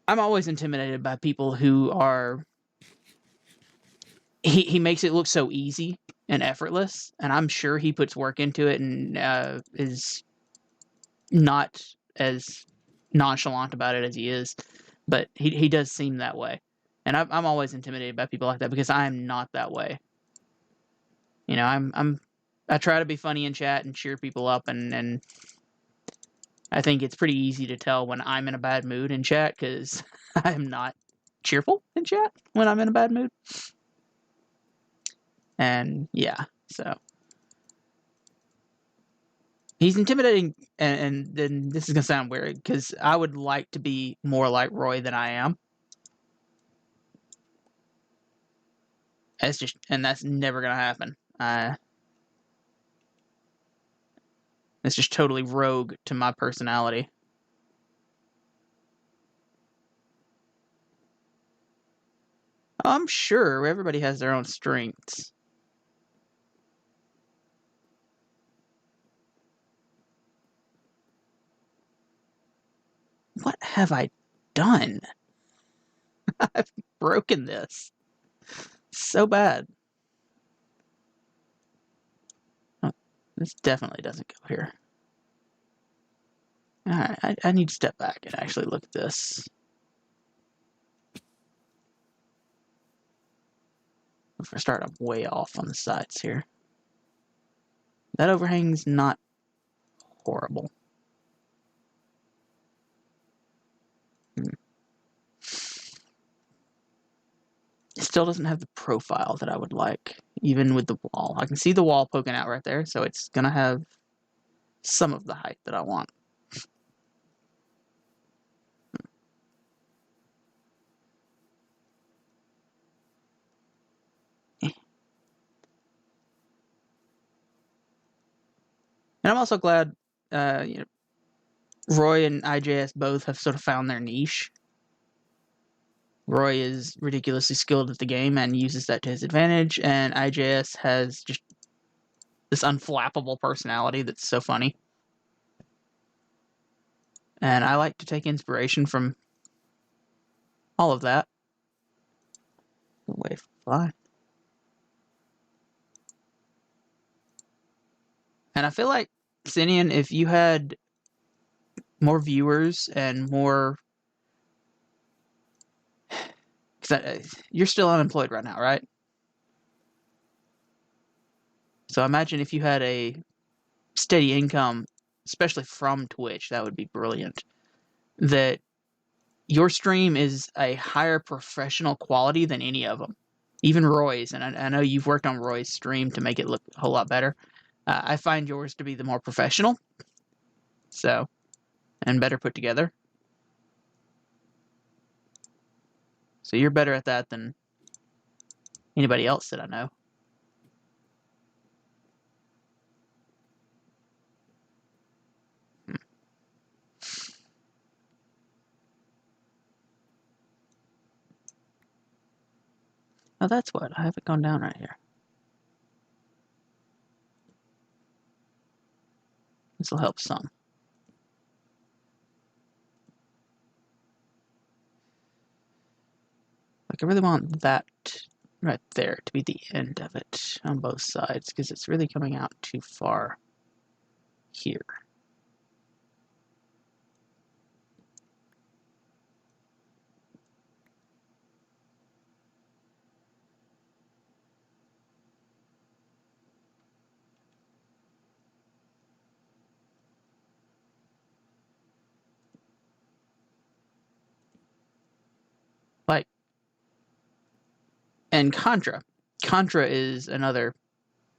I'm always intimidated by people who are. He makes it look so easy and effortless, and I'm sure he puts work into it and is not as nonchalant about it as he is, but he does seem that way, and I'm always intimidated by people like that because I am not that way. You know, I try to be funny in chat and cheer people up, and I think it's pretty easy to tell when I'm in a bad mood in chat because I'm not cheerful in chat when I'm in a bad mood. And yeah, so he's intimidating, and then this is gonna sound weird because I would like to be more like Roy than I am. That's never gonna happen. It's just totally rogue to my personality. I'm sure everybody has their own strengths. What have I done? I've broken this so bad. Oh, this definitely doesn't go here. Alright, I need to step back and actually look at this. If I start, I'm way off on the sides here. That overhang's not horrible. It still doesn't have the profile that I would like, even with the wall. I can see the wall poking out right there, so it's gonna have some of the height that I want. And I'm also glad, Roy and IJS both have sort of found their niche. Roy is ridiculously skilled at the game and uses that to his advantage, and IJS has just this unflappable personality that's so funny. And I like to take inspiration from all of that. Wait, fly. And I feel like, Sinian, if you had more viewers and more, because you're still unemployed right now, right? So imagine if you had a steady income, especially from Twitch, that would be brilliant. That your stream is a higher professional quality than any of them, even Roy's. And I know you've worked on Roy's stream to make it look a whole lot better. I find yours to be the more professional, so, and better put together. So you're better at that than anybody else that I know. Oh, that's what. I haven't gone down right here. This will help some. Like, I really want that right there to be the end of it on both sides, because it's really coming out too far here. Like, and Contra. Contra is another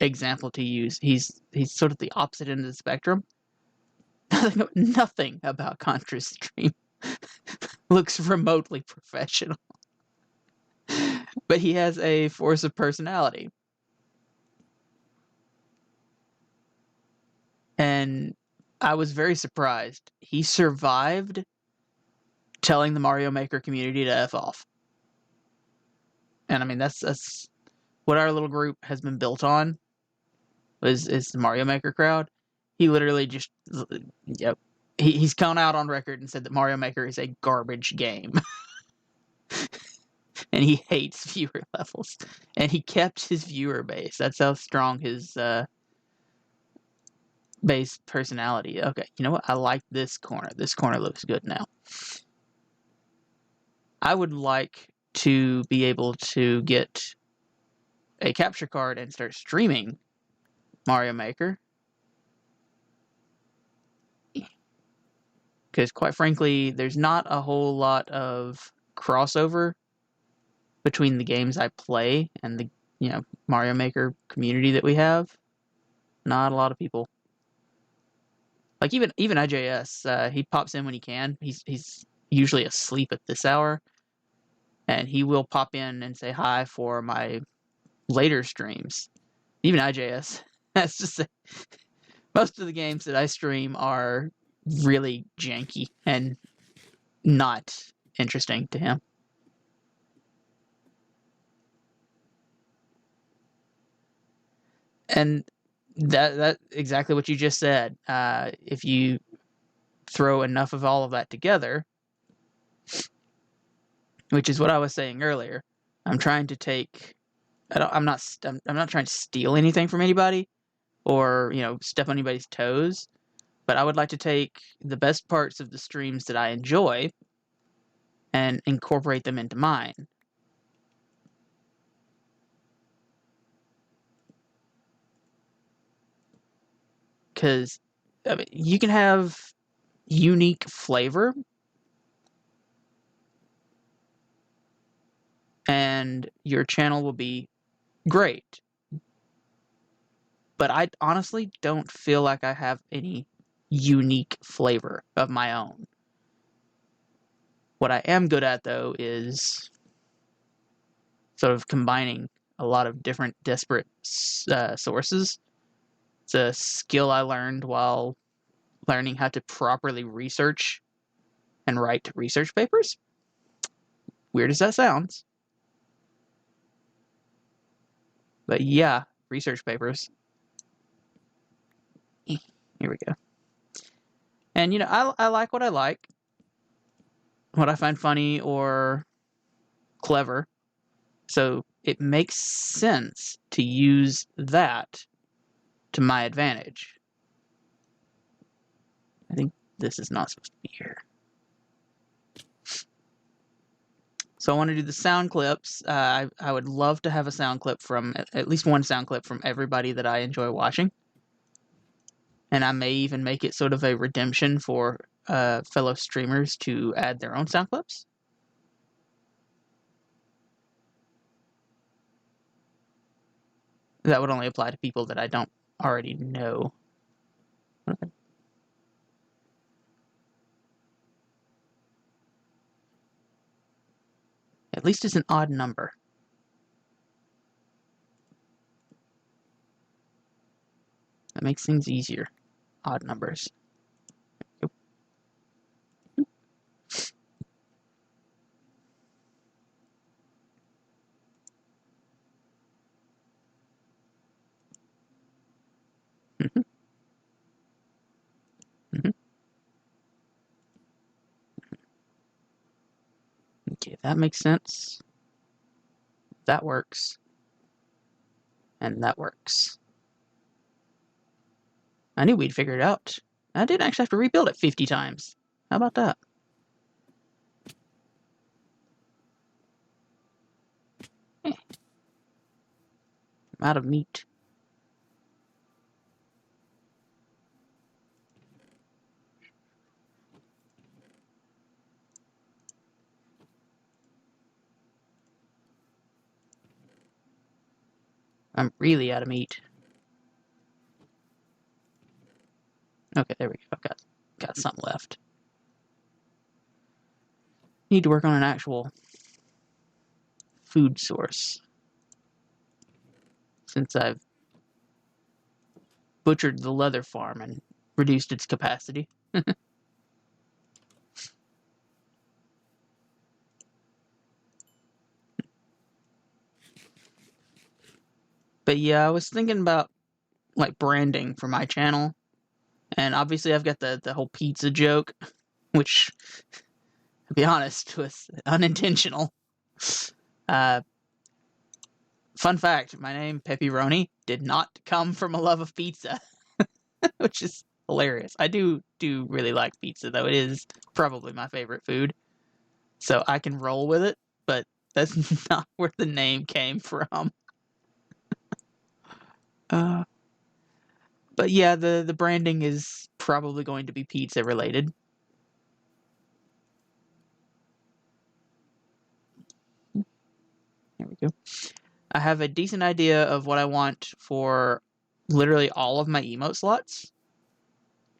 example to use. He's sort of the opposite end of the spectrum. Nothing about Contra's stream looks remotely professional. But he has a force of personality. And I was very surprised. He survived telling the Mario Maker community to F off. And I mean, that's what our little group has been built on, is the Mario Maker crowd. He literally just, yep. he's gone out on record and said that Mario Maker is a garbage game. And he hates viewer levels. And he kept his viewer base. That's how strong his base personality. Okay, you know what? I like this corner. This corner looks good now. I would like to be able to get a capture card and start streaming Mario Maker. Because quite frankly, there's not a whole lot of crossover between the games I play and the Mario Maker community that we have. Not a lot of people. Like even IJS, he pops in when he can. He's usually asleep at this hour, and he will pop in and say hi for my later streams. Even IJS has to say, most of the games that I stream are really janky and not interesting to him. And that exactly what you just said. If you throw enough of all of that together, which is what I was saying earlier, I'm trying to take. I'm not trying to steal anything from anybody, or step on anybody's toes. But I would like to take the best parts of the streams that I enjoy and incorporate them into mine. Because you can have unique flavor, and your channel will be great. But I honestly don't feel like I have any unique flavor of my own. What I am good at, though, is sort of combining a lot of different disparate sources. It's a skill I learned while learning how to properly research and write research papers. Weird as that sounds. But yeah, research papers. Here we go. And I like what I like. What I find funny or clever. So it makes sense to use that to my advantage. I think this is not supposed to be here. So I want to do the sound clips. I would love to have a sound clip from, at least one sound clip from everybody that I enjoy watching. And I may even make it sort of a redemption for fellow streamers to add their own sound clips. That would only apply to people that I don't already know. At least it's an odd number. That makes things easier. Odd numbers. Okay, that makes sense. That works. And that works. I knew we'd figure it out. I didn't actually have to rebuild it 50 times. How about that? I'm out of meat. I'm really out of meat. Okay, there we go. I've got something left. Need to work on an actual food source. Since I've butchered the leather farm and reduced its capacity. But yeah, I was thinking about like branding for my channel And obviously I've got the whole pizza joke, which, to be honest, was unintentional. Fun fact, my name, Pepperoni, did not come from a love of pizza, which is hilarious. I do really like pizza, though. It is probably my favorite food. So I can roll with it, but that's not where the name came from. But yeah, the branding is probably going to be pizza related. There we go. I have a decent idea of what I want for literally all of my emote slots.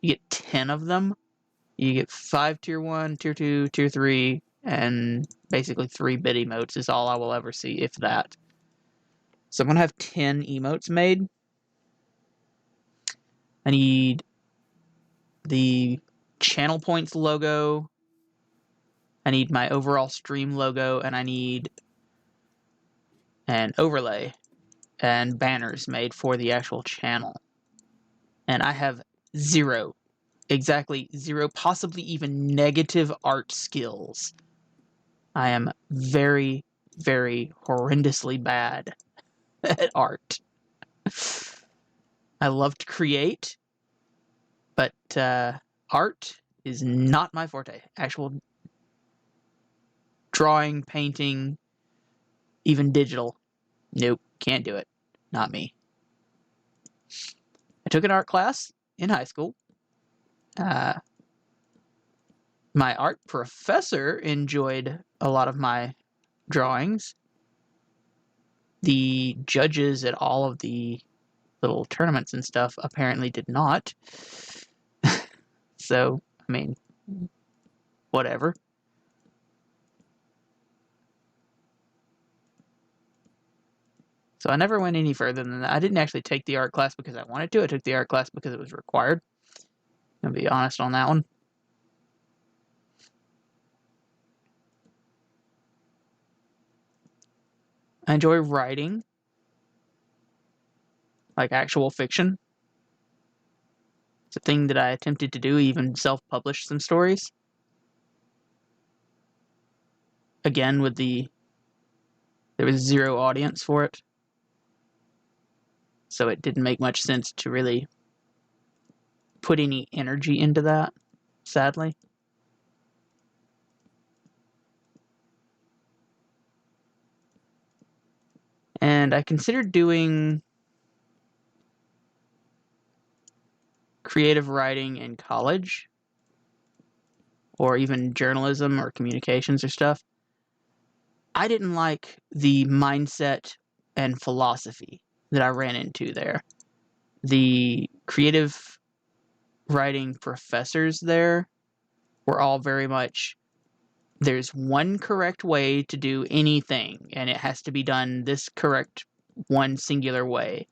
You get 10 of them. You get 5 tier 1, tier 2, tier 3, and basically 3-bit emotes is all I will ever see, if that. So I'm going to have 10 emotes made. I need the channel points logo. I need my overall stream logo, and I need an overlay and banners made for the actual channel. And I have zero, exactly zero, possibly even negative art skills. I am very, very horrendously bad at art. I love to create, but art is not my forte. Actual drawing, painting, even digital. Nope, can't do it. Not me. I took an art class in high school. My art professor enjoyed a lot of my drawings. The judges at all of the little tournaments and stuff apparently did not. So, I mean, whatever. So I never went any further than that. I didn't actually take the art class because I wanted to. I took the art class because it was required. I'm gonna be honest on that one. I enjoy writing, like actual fiction. It's a thing that I attempted to do, even self-publish some stories. Again, there was zero audience for it. So it didn't make much sense to really put any energy into that, sadly. And I considered doing creative writing in college, or even journalism or communications or stuff. I didn't like the mindset and philosophy that I ran into there. The creative writing professors there were all very much, there's one correct way to do anything, and it has to be done this correct one singular way.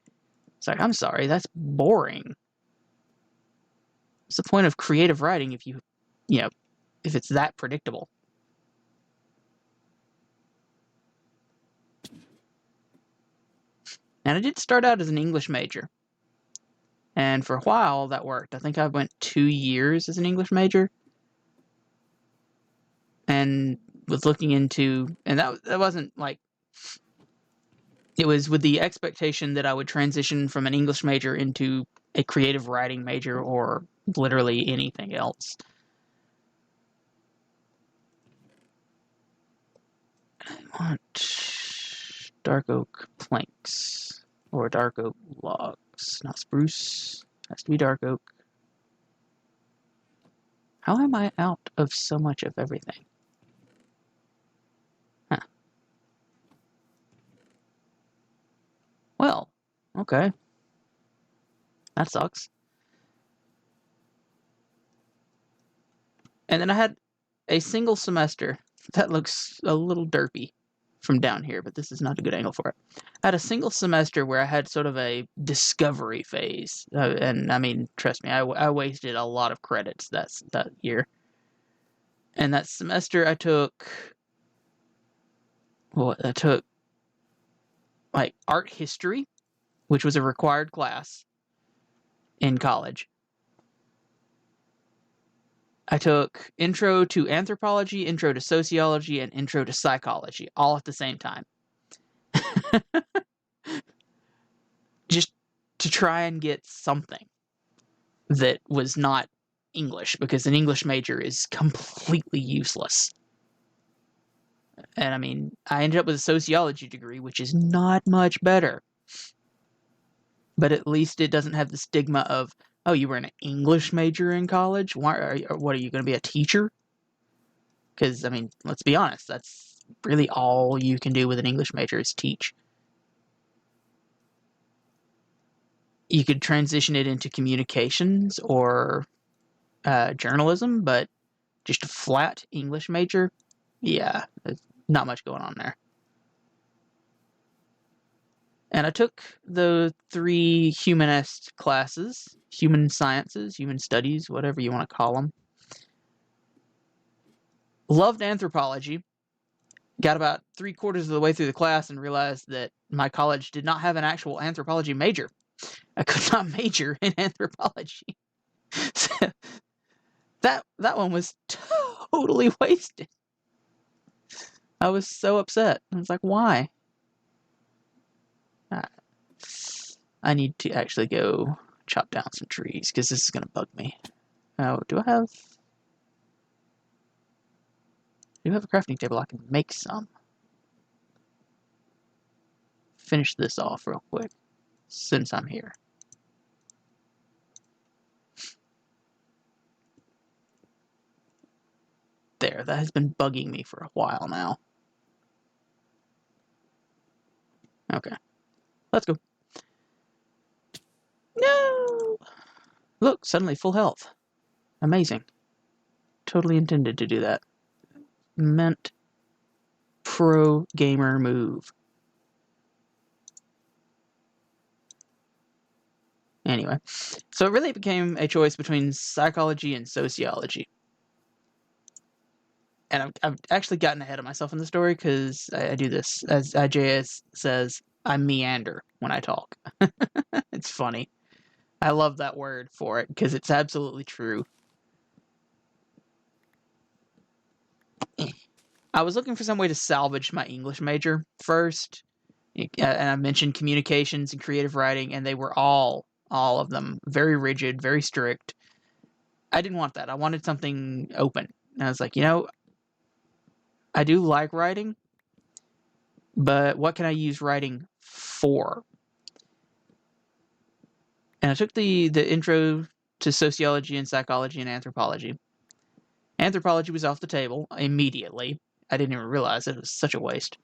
It's like, I'm sorry, that's boring. What's the point of creative writing if if it's that predictable? And I did start out as an English major. And for a while, that worked. I think I went 2 years as an English major. And was looking into... And that wasn't like... It was with the expectation that I would transition from an English major into a creative writing major or literally anything else. I want dark oak planks or dark oak logs, not spruce. Has to be dark oak. How am I out of so much of everything? Huh. Well, okay. That sucks. And then I had a single semester that looks a little derpy from down here, but this is not a good angle for it. I had a single semester where I had sort of a discovery phase, and I mean, trust me, I wasted a lot of credits that year. And that semester, I took like art history, which was a required class in college, I took Intro to Anthropology, Intro to Sociology, and Intro to Psychology, all at the same time. Just to try and get something that was not English, because an English major is completely useless. And I mean, I ended up with a sociology degree, which is not much better. But at least it doesn't have the stigma of, oh, you were an English major in college? What are you going to be, a teacher? Because, I mean, let's be honest, that's really all you can do with an English major is teach. You could transition it into communications or journalism, but just a flat English major, yeah, there's not much going on there. And I took the 3 humanist classes, human sciences, human studies, whatever you want to call them. Loved anthropology. Got about 3/4 of the way through the class and realized that my college did not have an actual anthropology major. I could not major in anthropology. So that one was totally wasted. I was so upset. I was like, why? I need to actually go chop down some trees because this is going to bug me. Oh, do I have a crafting table? I can make some. Finish this off real quick since I'm here. There, that has been bugging me for a while now. Okay, let's go. No! Look, suddenly full health. Amazing. Totally intended to do that. Meant pro gamer move. Anyway, so it really became a choice between psychology and sociology. And I've actually gotten ahead of myself in the story because I do this, as IJS says, I meander when I talk. It's funny. I love that word for it because it's absolutely true. I was looking for some way to salvage my English major first, and I mentioned communications and creative writing, and they were all of them very rigid, very strict. I didn't want that. I wanted something open. And I was like, I do like writing, but what can I use writing for? And I took the intro to sociology and psychology and anthropology. Anthropology was off the table immediately. I didn't even realize it was such a waste.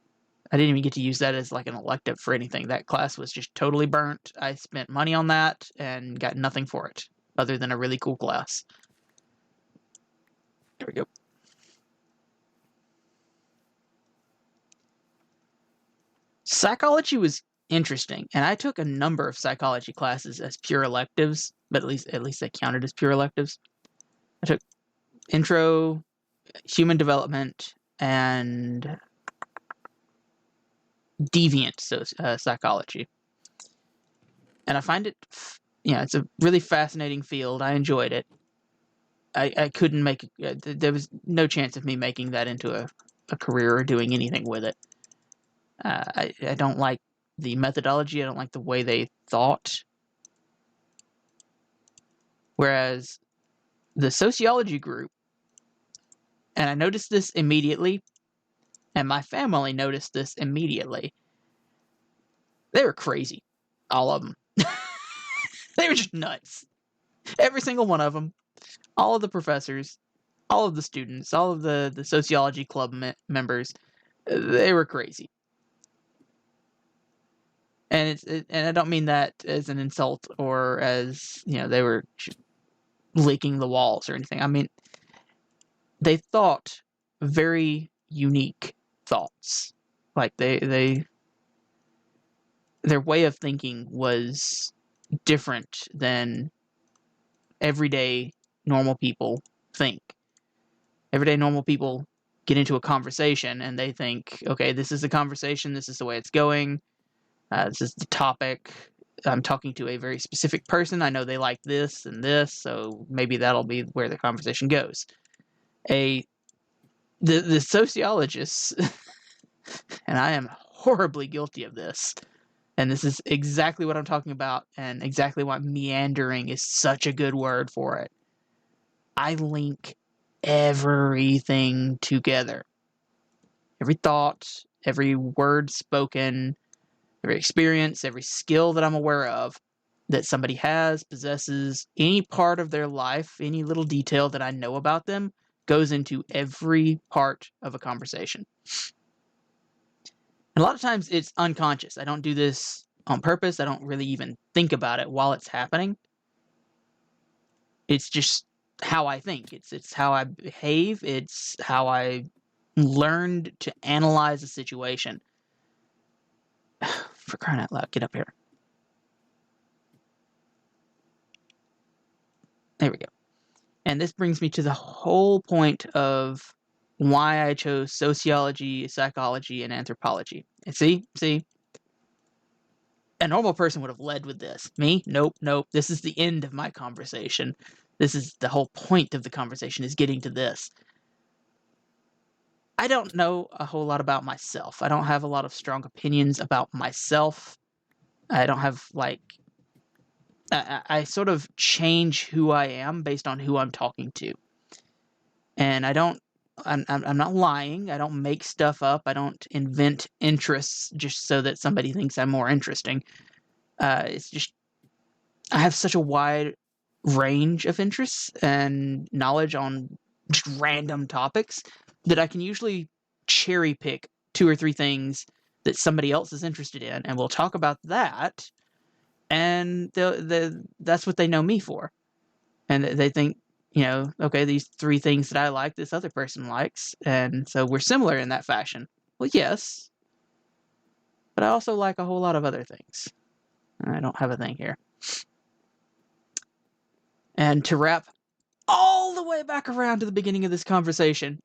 I didn't even get to use that as like an elective for anything. That class was just totally burnt. I spent money on that and got nothing for it other than a really cool class. There we go. Psychology was interesting, and I took a number of psychology classes as pure electives, but at least they counted as pure electives. I took intro, human development, and deviant psychology. And I find it, it's a really fascinating field. I enjoyed it. I couldn't make, there was no chance of me making that into a career or doing anything with it. I don't like the methodology. I don't like the way they thought. Whereas the sociology group, and I noticed this immediately, and my family noticed this immediately, they were crazy. All of them. They were just nuts. Every single one of them. All of the professors, all of the students, all of the sociology club members, they were crazy. And and I don't mean that as an insult or as, they were leaking the walls or anything. I mean, they thought very unique thoughts. Like their way of thinking was different than everyday normal people think. Everyday normal people get into a conversation and they think, okay, this is the conversation, this is the way it's going, this is the topic, I'm talking to a very specific person. I know they like this and this, so maybe that'll be where the conversation goes. The sociologists, and I am horribly guilty of this, and this is exactly what I'm talking about, and exactly why meandering is such a good word for it. I link everything together. Every thought, every word spoken, every experience, every skill that I'm aware of that somebody has, possesses, any part of their life, any little detail that I know about them goes into every part of a conversation. And a lot of times it's unconscious. I don't do this on purpose. I don't really even think about it while it's happening. It's just how I think. It's how I behave. It's how I learned to analyze a situation. For crying out loud, get up here. There we go. And this brings me to the whole point of why I chose sociology, psychology, and anthropology. And see, a normal person would have led with this. Me? Nope. This is the end of my conversation. This is the whole point of the conversation, is getting to this. I don't know a whole lot about myself. I don't have a lot of strong opinions about myself. I don't have, like, I sort of change who I am based on who I'm talking to. And I'm not lying. I don't make stuff up. I don't invent interests just so that somebody thinks I'm more interesting. It's just, I have such a wide range of interests and knowledge on just random topics that I can usually cherry pick 2 or 3 things that somebody else is interested in, and we'll talk about that, and that's what they know me for. And they think, okay, these 3 things that I like, this other person likes, and so we're similar in that fashion. Well, yes, but I also like a whole lot of other things. I don't have a thing here. And to wrap all the way back around to the beginning of this conversation,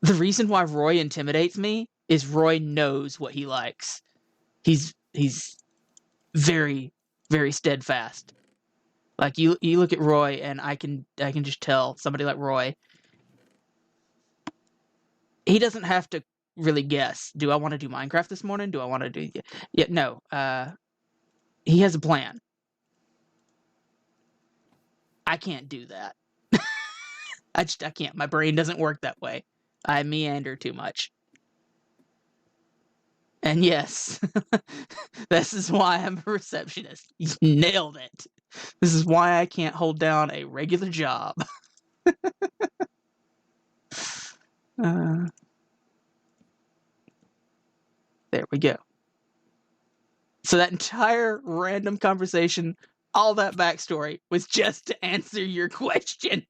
the reason why Roy intimidates me is Roy knows what he likes. He's very, very steadfast. Like, you look at Roy, and I can just tell somebody like Roy, he doesn't have to really guess. Do I want to do Minecraft this morning? Do I want to do... Yeah, no. He has a plan. I can't do that. I can't. My brain doesn't work that way. I meander too much. And yes, this is why I'm a receptionist. You nailed it. This is why I can't hold down a regular job. There we go. So that entire random conversation, all that backstory, was just to answer your question.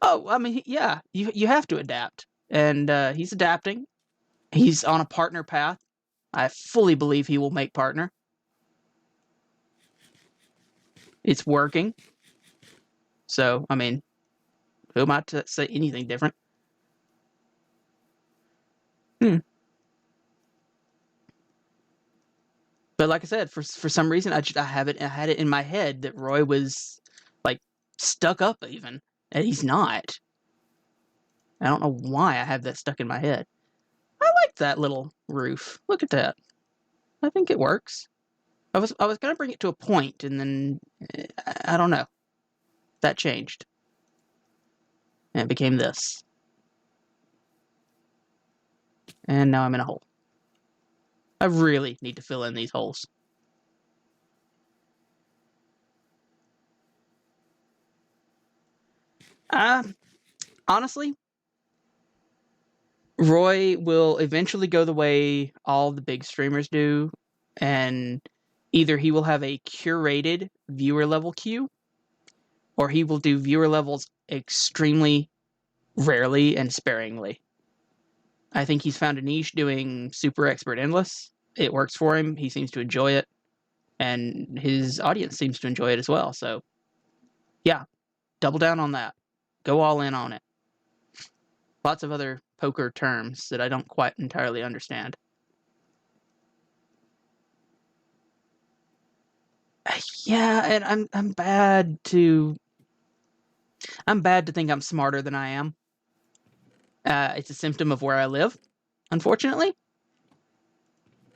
Oh, I mean, yeah, you have to adapt. And he's adapting. He's on a partner path. I fully believe he will make partner. It's working. So, I mean, who am I to say anything different? But like I said, for some reason, I had it in my head that Roy was, like, stuck up even, and he's not. I don't know why I have that stuck in my head. I like that little roof. Look at that. I think it works. I was gonna bring it to a point, and then I don't know. That changed, and it became this. And now I'm in a hole. I really need to fill in these holes. Honestly, Roy will eventually go the way all the big streamers do, and either he will have a curated viewer level queue, or he will do viewer levels extremely rarely and sparingly. I think he's found a niche doing Super Expert Endless. It works for him. He seems to enjoy it, and his audience seems to enjoy it as well. So, yeah, double down on that. Go all in on it. Lots of other poker terms that I don't quite entirely understand. Yeah, and I'm bad to think I'm smarter than I am. It's a symptom of where I live, unfortunately,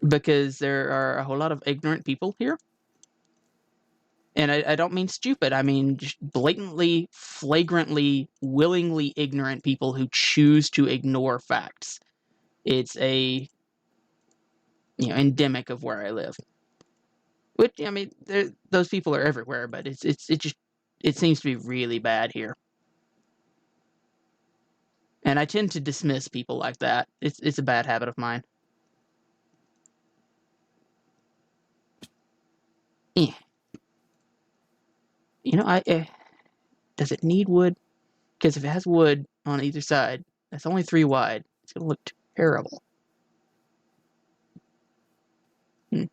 because there are a whole lot of ignorant people here. And I don't mean stupid. I mean just blatantly, flagrantly, willingly ignorant people who choose to ignore facts. It's a endemic of where I live. Which I mean, those people are everywhere, but it seems to be really bad here. And I tend to dismiss people like that. It's a bad habit of mine. Eh. Does it need wood? Because if it has wood on either side, that's only 3 wide. It's gonna look terrible. Hmm.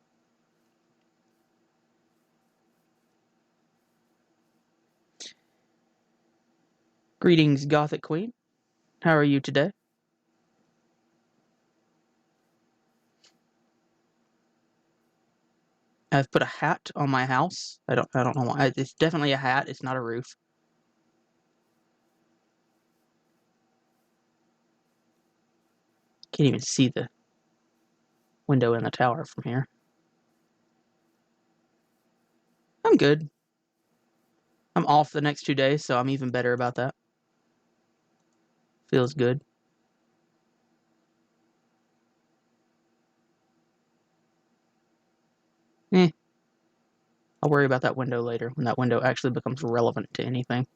Greetings, Gothic Queen. How are you today? I've put a hat on my house. I don't know why. It's definitely a hat. It's not a roof. Can't even see the window in the tower from here. I'm good. I'm off the next 2 days, so I'm even better about that. Feels good. Eh, I'll worry about that window later when that window actually becomes relevant to anything.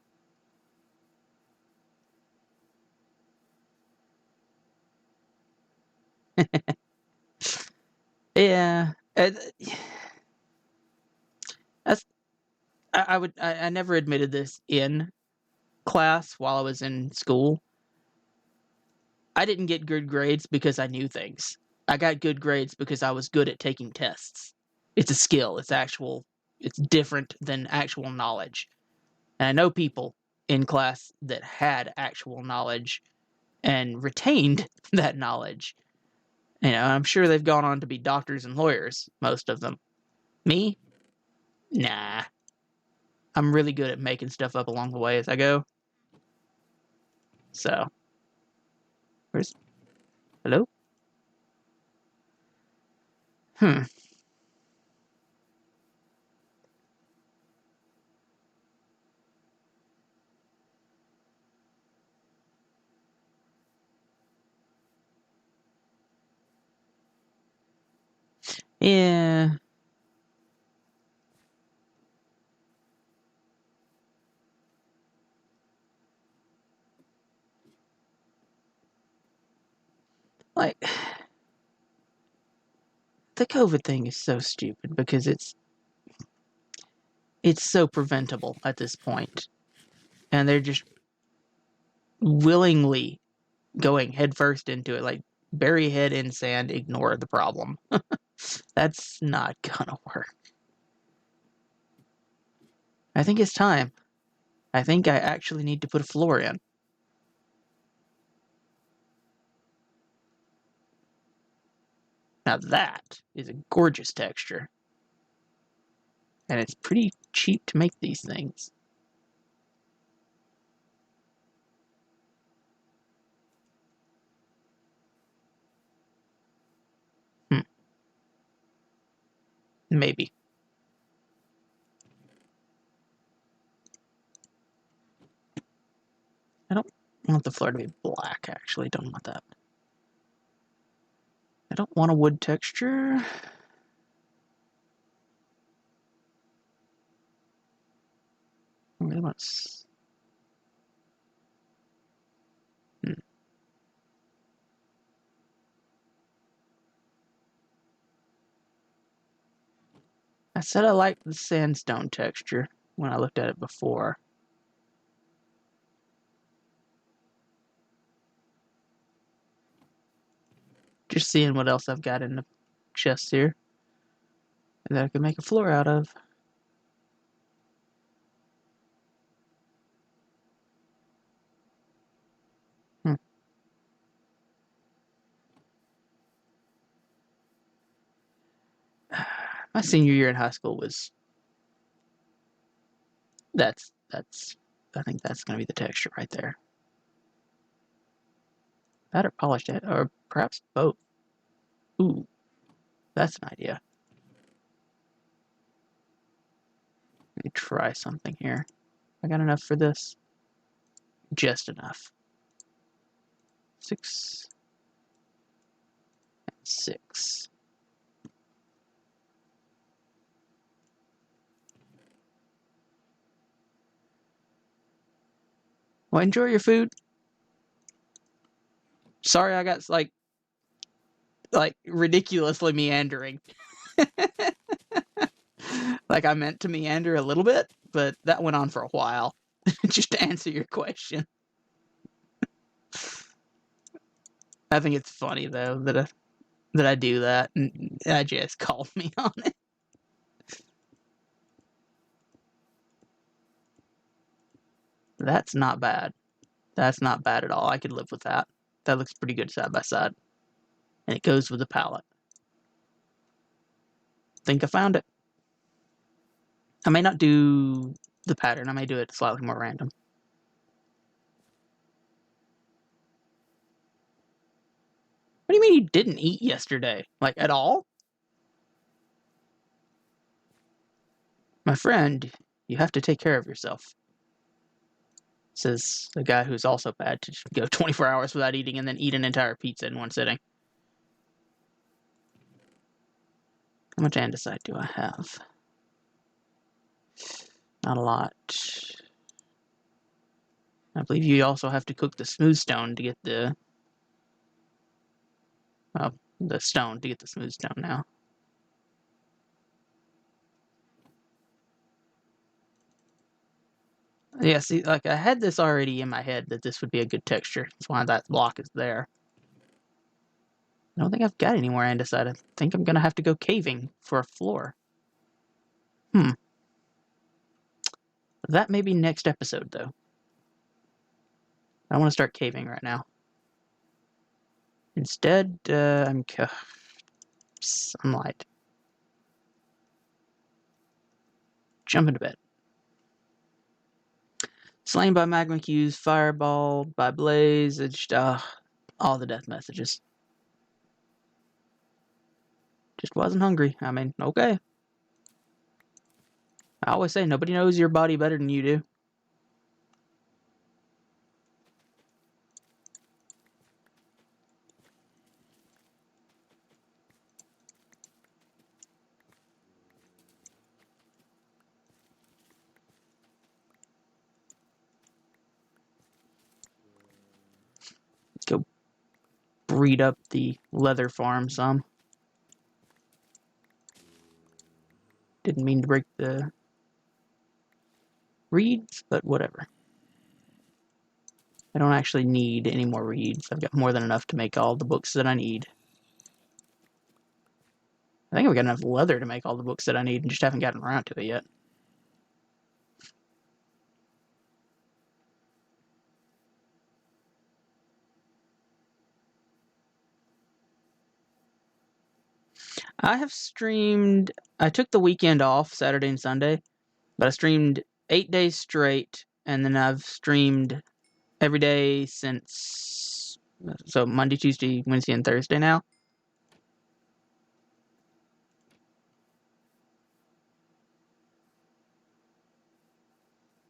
Yeah, that's I never admitted this in class while I was in school. I didn't get good grades because I knew things. I got good grades because I was good at taking tests. It's a skill. It's different than actual knowledge. And I know people in class that had actual knowledge and retained that knowledge. I'm sure they've gone on to be doctors and lawyers, most of them. Me? Nah. I'm really good at making stuff up along the way as I go. So, where's. Hello? Hmm. Yeah. Like, the COVID thing is so stupid because it's so preventable at this point, and they're just willingly going headfirst into it, like bury head in sand, ignore the problem. That's not gonna work. I think it's time. I think I actually need to put a floor in. Now that is a gorgeous texture, and it's pretty cheap to make these things. Hmm, maybe. I don't want the floor to be black, actually. Don't want that. I don't want a wood texture. I really want. Hmm. I said I liked the sandstone texture when I looked at it before. Just seeing what else I've got in the chest here that I can make a floor out of. Hmm. My senior year in high school was That's I think that's going to be the texture right there. That or polished it, or perhaps both. Ooh, that's an idea. Let me try something here. I got enough for this? Just enough. 6 and 6. Well, enjoy your food. Sorry I got like ridiculously meandering. Like I meant to meander a little bit, but that went on for a while. Just to answer your question. I think it's funny though that I do that, and I just called me on it. That's not bad. That's not bad at all. I could live with that. That looks pretty good side by side. And it goes with the palette. Think I found it. I may not do the pattern. I may do it slightly more random. What do you mean you didn't eat yesterday? Like, at all? My friend, you have to take care of yourself. Says the guy who's also bad to go 24 hours without eating and then eat an entire pizza in one sitting. How much andesite do I have? Not a lot. I believe you also have to cook the smooth stone to get the stone to get the smooth stone now. Yeah, see, like I had this already in my head that this would be a good texture. That's why that block is there. I don't think I've got any more andesite. I think I'm gonna have to go caving for a floor. That may be next episode, though. I don't want to start caving right now. Instead, I'm sunlight. Jump into bed. Slain by magma cues, fireball by blaze. It's just, all the death messages. Just wasn't hungry. I mean, okay. I always say nobody knows your body better than you do. Go breed up the leather farm some. Didn't mean to break the reeds, but whatever. I don't actually need any more reeds. I've got more than enough to make all the books that I need. I think I've got enough leather to make all the books that I need and just haven't gotten around to it yet. I have streamed, I took the weekend off, Saturday and Sunday, but I streamed 8 days straight, and then I've streamed every day since, so Monday, Tuesday, Wednesday, and Thursday now.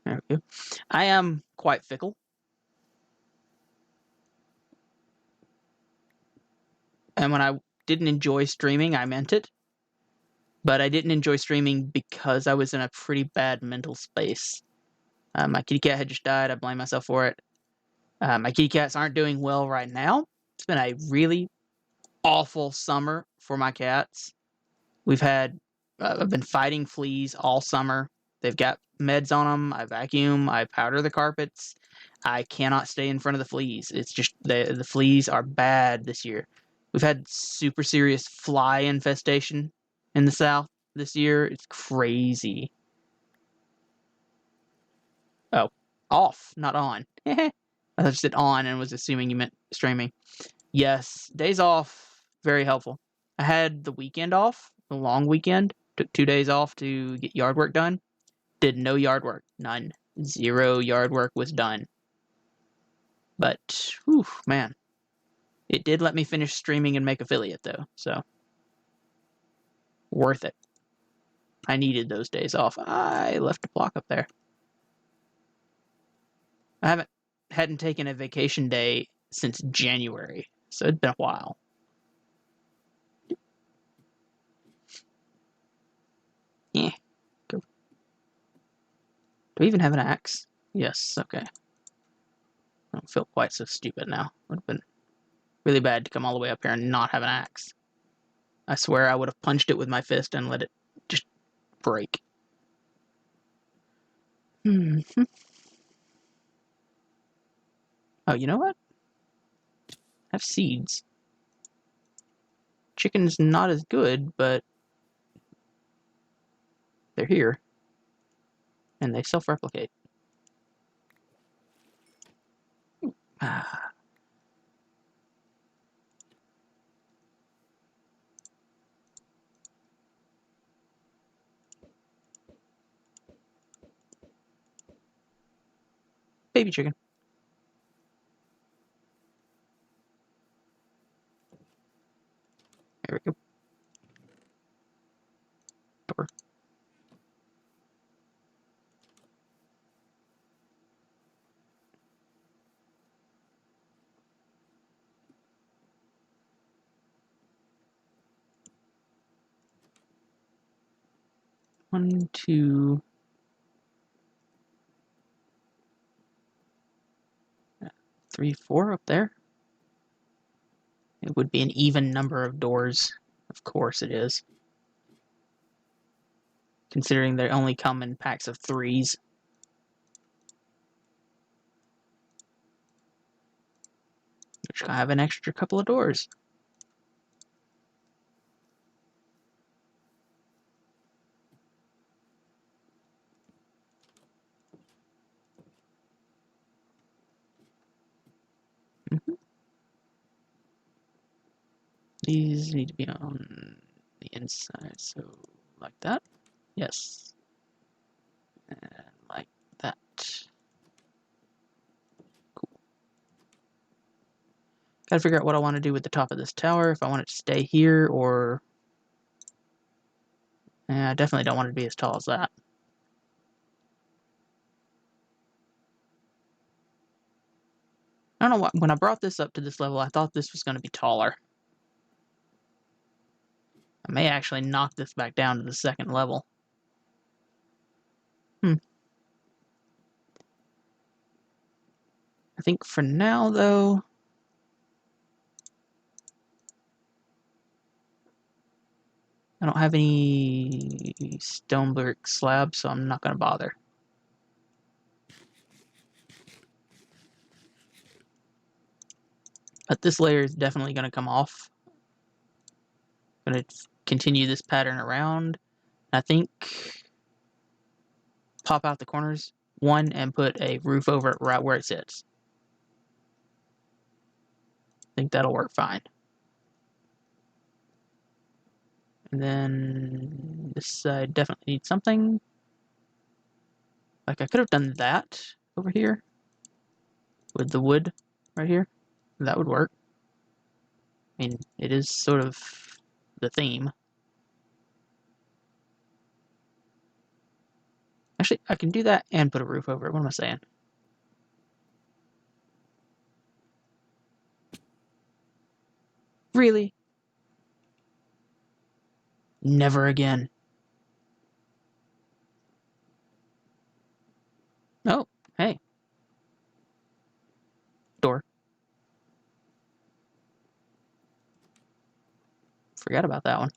There we go. I am quite fickle. And when I didn't enjoy streaming, I meant it. But I didn't enjoy streaming because I was in a pretty bad mental space. My kitty cat had just died. I blame myself for it. My kitty cats aren't doing well right now. It's been a really awful summer for my cats. I've been fighting fleas all summer. They've got meds on them. I vacuum. I powder the carpets. I cannot stay in front of the fleas. It's just the fleas are bad this year. We've had super serious fly infestation in the south this year. It's crazy. Oh, off, not on. I just said on and was assuming you meant streaming. Yes, days off, very helpful. I had the weekend off, the long weekend. Took 2 days off to get yard work done. Did no yard work. None. 0 yard work was done. But, whew, man. It did let me finish streaming and make affiliate, though, so. Worth it. I needed those days off. I left a block up there. I hadn't taken a vacation day since January, so it's been a while. Yeah. Go. Do we even have an axe? Yes, okay. I don't feel quite so stupid now. Would have been really bad to come all the way up here and not have an axe. I swear I would have punched it with my fist and let it just break. Oh, you know what? I have seeds. Chicken's not as good, but they're here. And they self-replicate. Baby chicken. There we go. Door. One, two, 3, 4 up there. It would be an even number of doors. Of course it is. Considering they only come in packs of 3s. Which I have an extra couple of doors. These need to be on the inside, so like that. Yes. And like that. Cool. Gotta figure out what I want to do with the top of this tower, if I want it to stay here or... I definitely don't want it to be as tall as that. I don't know what, when I brought this up to this level, I thought this was going to be taller. I may actually knock this back down to the second level. I think for now, though, I don't have any stone brick slabs, so I'm not going to bother. But this layer is definitely going to come off. I'm going to continue this pattern around. I think pop out the corners one and put a roof over it right where it sits. I think that'll work fine. And then this side definitely needs something. Like I could have done that over here with the wood right here. That would work. I mean, it is sort of the theme. Actually, I can do that and put a roof over it. What am I saying? Really? Never again. Oh, hey. Door. Forgot about that one.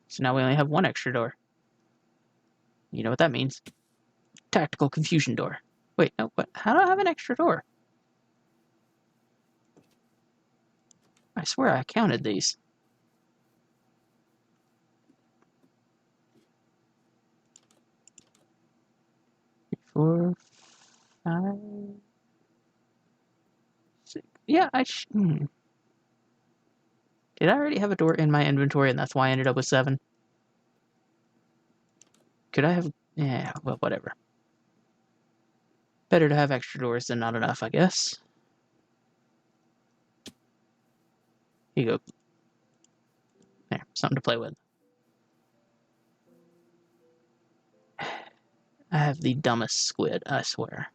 So now we only have one extra door. You know what that means. Tactical confusion door. Wait, no, what? How do I have an extra door? I swear I counted these. Four, 5, 6. Yeah, Did I already have a door in my inventory and that's why I ended up with 7? Could I have... Yeah, well, whatever. Better to have extra doors than not enough, I guess. Here you go. There, something to play with. I have the dumbest squid, I swear.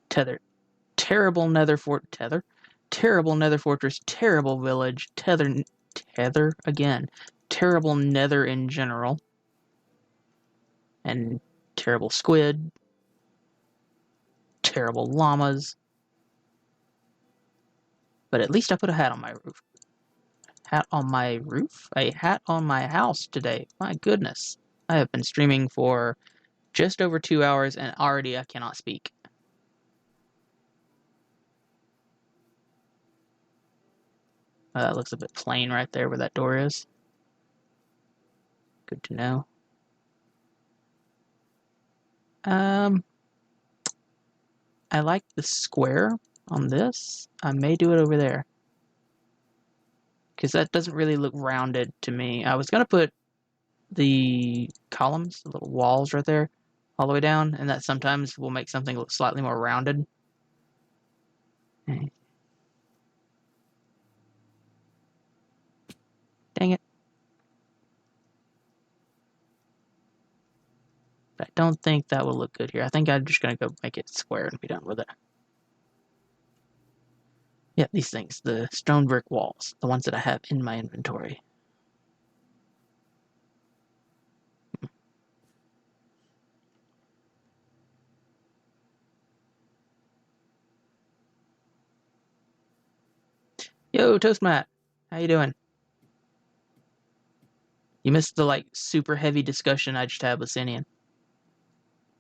Tether. Terrible nether Terrible nether fortress. Terrible village. Tether again. Terrible nether in general. And terrible squid. Terrible llamas. But at least I put a hat on my roof. Hat on my roof? A hat on my house today. My goodness. I have been streaming for just over 2 hours and already I cannot speak. That looks a bit plain right there where that door is. Good to know. I like the square on this. I may do it over there. Because that doesn't really look rounded to me. I was going to put the columns, the little walls right there, all the way down, and that sometimes will make something look slightly more rounded. Dang it. I don't think that will look good here. I think I'm just going to go make it square and be done with it. Yeah, these things, the stone brick walls, the ones that I have in my inventory. Yo, Toastmat, how you doing? You missed the super heavy discussion I just had with Sinian.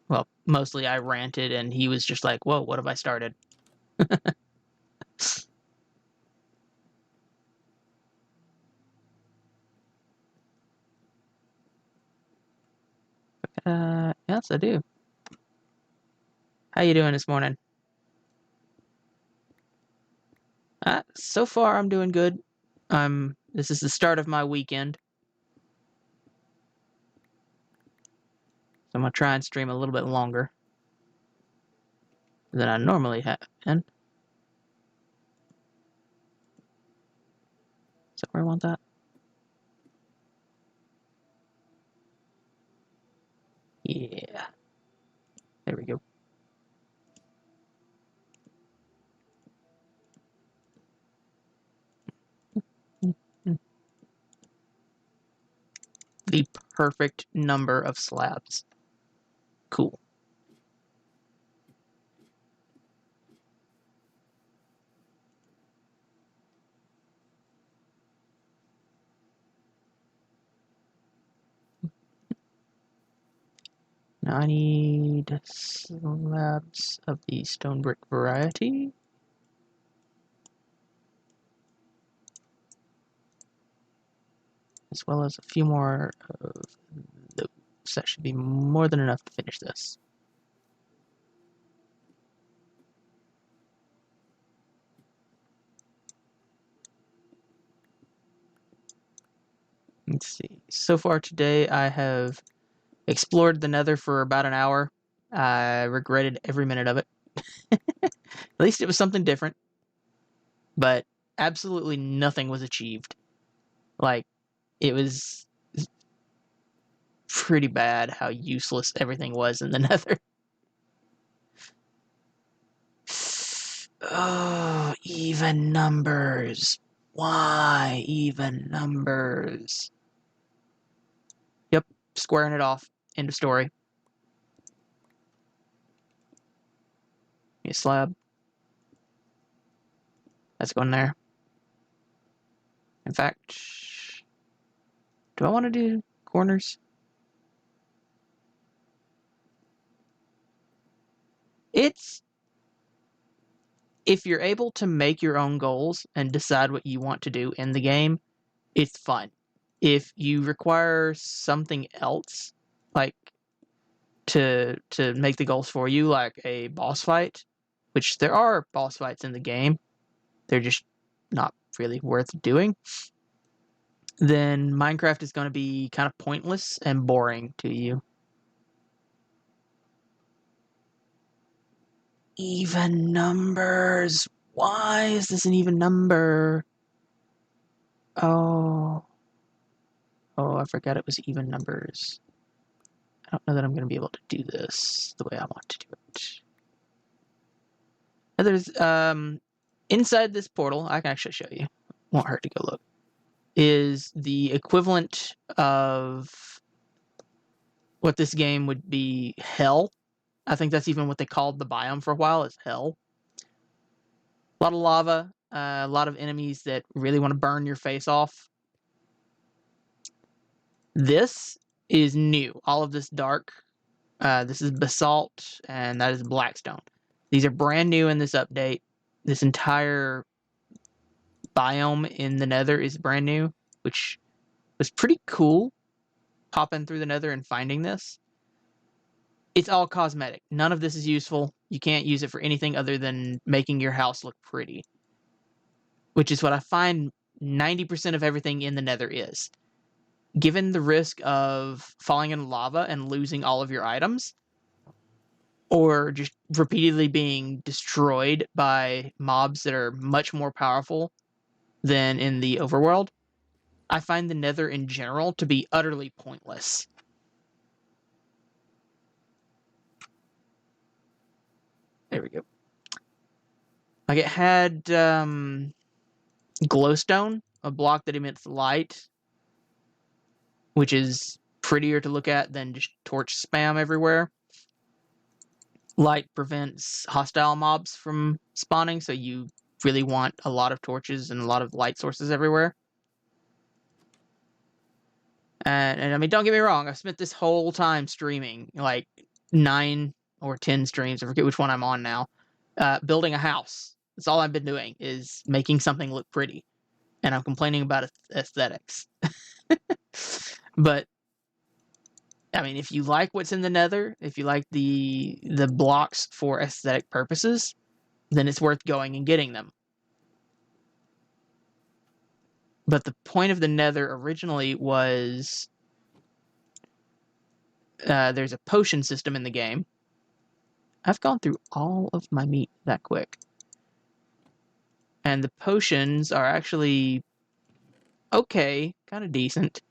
Well, mostly I ranted and he was just like, whoa, what have I started? Yes, I do. How you doing this morning? So far I'm doing good. This is the start of my weekend. So I'm gonna try and stream a little bit longer than I normally have. And is that where I want that? Yeah. There we go. The perfect number of slabs. Cool. Now I need slabs of the stone brick variety. As well as a few more of those. That should be more than enough to finish this. Let's see. So far today I have explored the nether for about an hour. I regretted every minute of it. At least it was something different. But absolutely nothing was achieved. It was pretty bad how useless everything was in the nether. Oh, even numbers. Why even numbers? Yep, squaring it off. End of story. A slab. That's going there. In fact, do I want to do corners? If you're able to make your own goals and decide what you want to do in the game, it's fun. If you require something else, like to make the goals for you, like a boss fight, which there are boss fights in the game, they're just not really worth doing, then Minecraft is going to be kind of pointless and boring to you. Even numbers. Why is this an even number? Oh, I forgot it was even numbers. I don't know that I'm going to be able to do this the way I want to do it. And there's inside this portal, I can actually show you. Won't hurt to go look. Is the equivalent of what this game would be hell. I think that's even what they called the biome for a while, is hell. A lot of lava, a lot of enemies that really want to burn your face off. This is new. All of this dark. This is basalt, and that is blackstone. These are brand new in this update. This entire biome in the nether is brand new, which was pretty cool, popping through the nether and finding this. It's all cosmetic. None of this is useful. You can't use it for anything other than making your house look pretty, which is what I find 90% of everything in the nether is. Given the risk of falling in lava and losing all of your items, or just repeatedly being destroyed by mobs that are much more powerful than in the overworld, I find the nether in general to be utterly pointless. There we go. Like, it had glowstone, a block that emits light, which is prettier to look at than just torch spam everywhere. Light prevents hostile mobs from spawning, so you really want a lot of torches and a lot of light sources everywhere. And I mean, don't get me wrong, I've spent this whole time streaming, like 9 or 10 streams, I forget which one I'm on now, building a house. That's all I've been doing, is making something look pretty. And I'm complaining about aesthetics. But, I mean, if you like what's in the nether, if you like the blocks for aesthetic purposes, then it's worth going and getting them. But the point of the nether originally was there's a potion system in the game. I've gone through all of my meat that quick. And the potions are actually okay, kind of decent.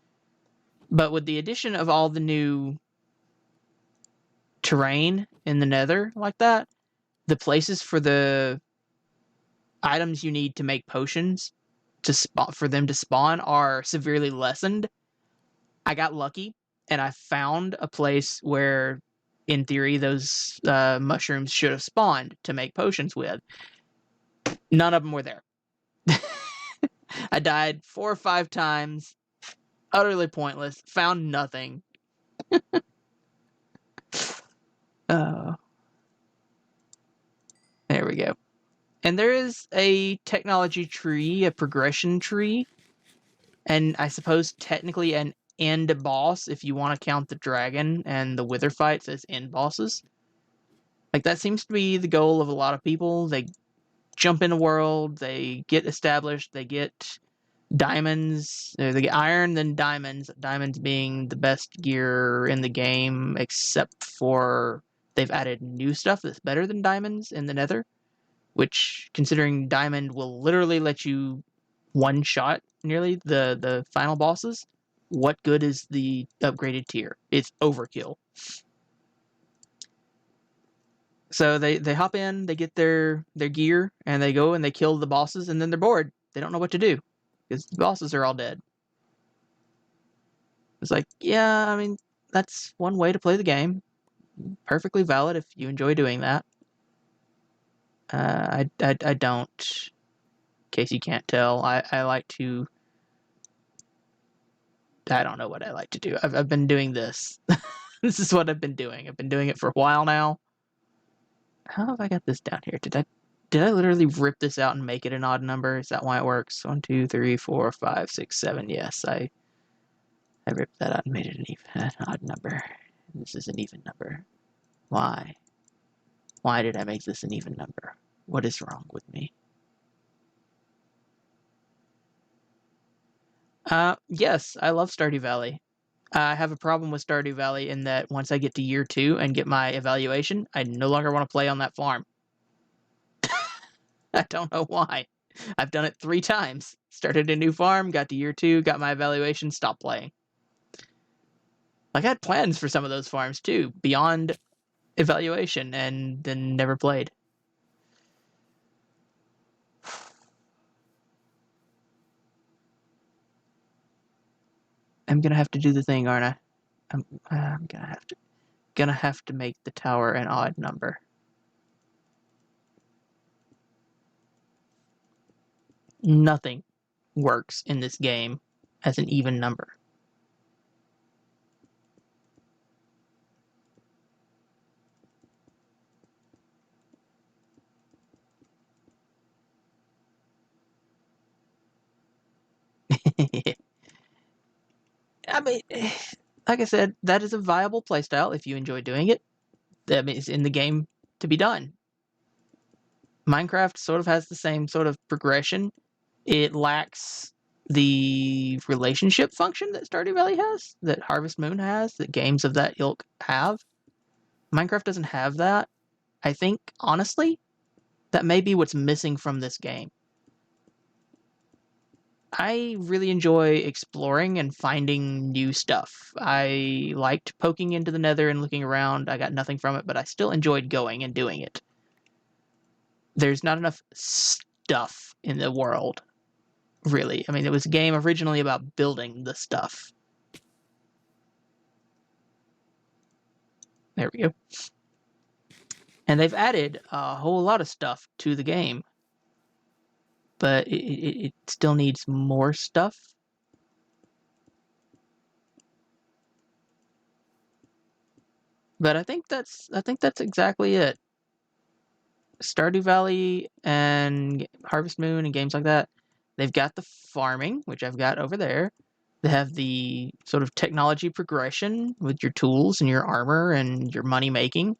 But with the addition of all the new terrain in the nether like that, the places for the items you need to make potions for them to spawn are severely lessened. I got lucky, and I found a place where, in theory, those mushrooms should have spawned to make potions with. None of them were there. I died 4 or 5 times. Utterly pointless. Found nothing. There we go. And there is a technology tree, a progression tree, and I suppose technically an end boss if you want to count the dragon and the wither fights as end bosses. Like, that seems to be the goal of a lot of people. They jump in a world, they get established, they get diamonds, they get iron, then diamonds. Diamonds being the best gear in the game, except for they've added new stuff that's better than diamonds in the nether, which, considering diamond will literally let you one-shot nearly the final bosses, what good is the upgraded tier? It's overkill. So they hop in, they get their gear, and they go and they kill the bosses, and then they're bored. They don't know what to do, because the bosses are all dead. It's like, yeah, I mean, that's one way to play the game. Perfectly valid if you enjoy doing that. I don't, in case you can't tell, I like to... I don't know what I like to do. I've been doing this. This is what I've been doing. I've been doing it for a while now. How have I got this down here? Did I literally rip this out and make it an odd number? Is that why it works? 1, 2, 3, 4, 5, 6, 7. Yes, I ripped that out and made it an odd number. This is an even number. Why? Why did I make this an even number? What is wrong with me? Yes, I love Stardew Valley. I have a problem with Stardew Valley in that once I get to year 2 and get my evaluation, I no longer want to play on that farm. I don't know why. I've done it 3 times. Started a new farm, got to year 2, got my evaluation, stopped playing. Like, I had plans for some of those farms too, beyond evaluation, and then never played. I'm gonna have to do the thing, aren't I? I'm gonna have to make the tower an odd number. Nothing works in this game as an even number. I mean, like I said, that is a viable playstyle if you enjoy doing it. That means in the game to be done. Minecraft sort of has the same sort of progression. It lacks the relationship function that Stardew Valley has, that Harvest Moon has, that games of that ilk have. Minecraft doesn't have that. I think, honestly, that may be what's missing from this game. I really enjoy exploring and finding new stuff. I liked poking into the nether and looking around. I got nothing from it, but I still enjoyed going and doing it. There's not enough stuff in the world, really. I mean, it was a game originally about building the stuff. There we go. And they've added a whole lot of stuff to the game, but it still needs more stuff. But I think that's exactly it. Stardew Valley and Harvest Moon and games like that, they've got the farming, which I've got over there. They have the sort of technology progression with your tools and your armor and your money making.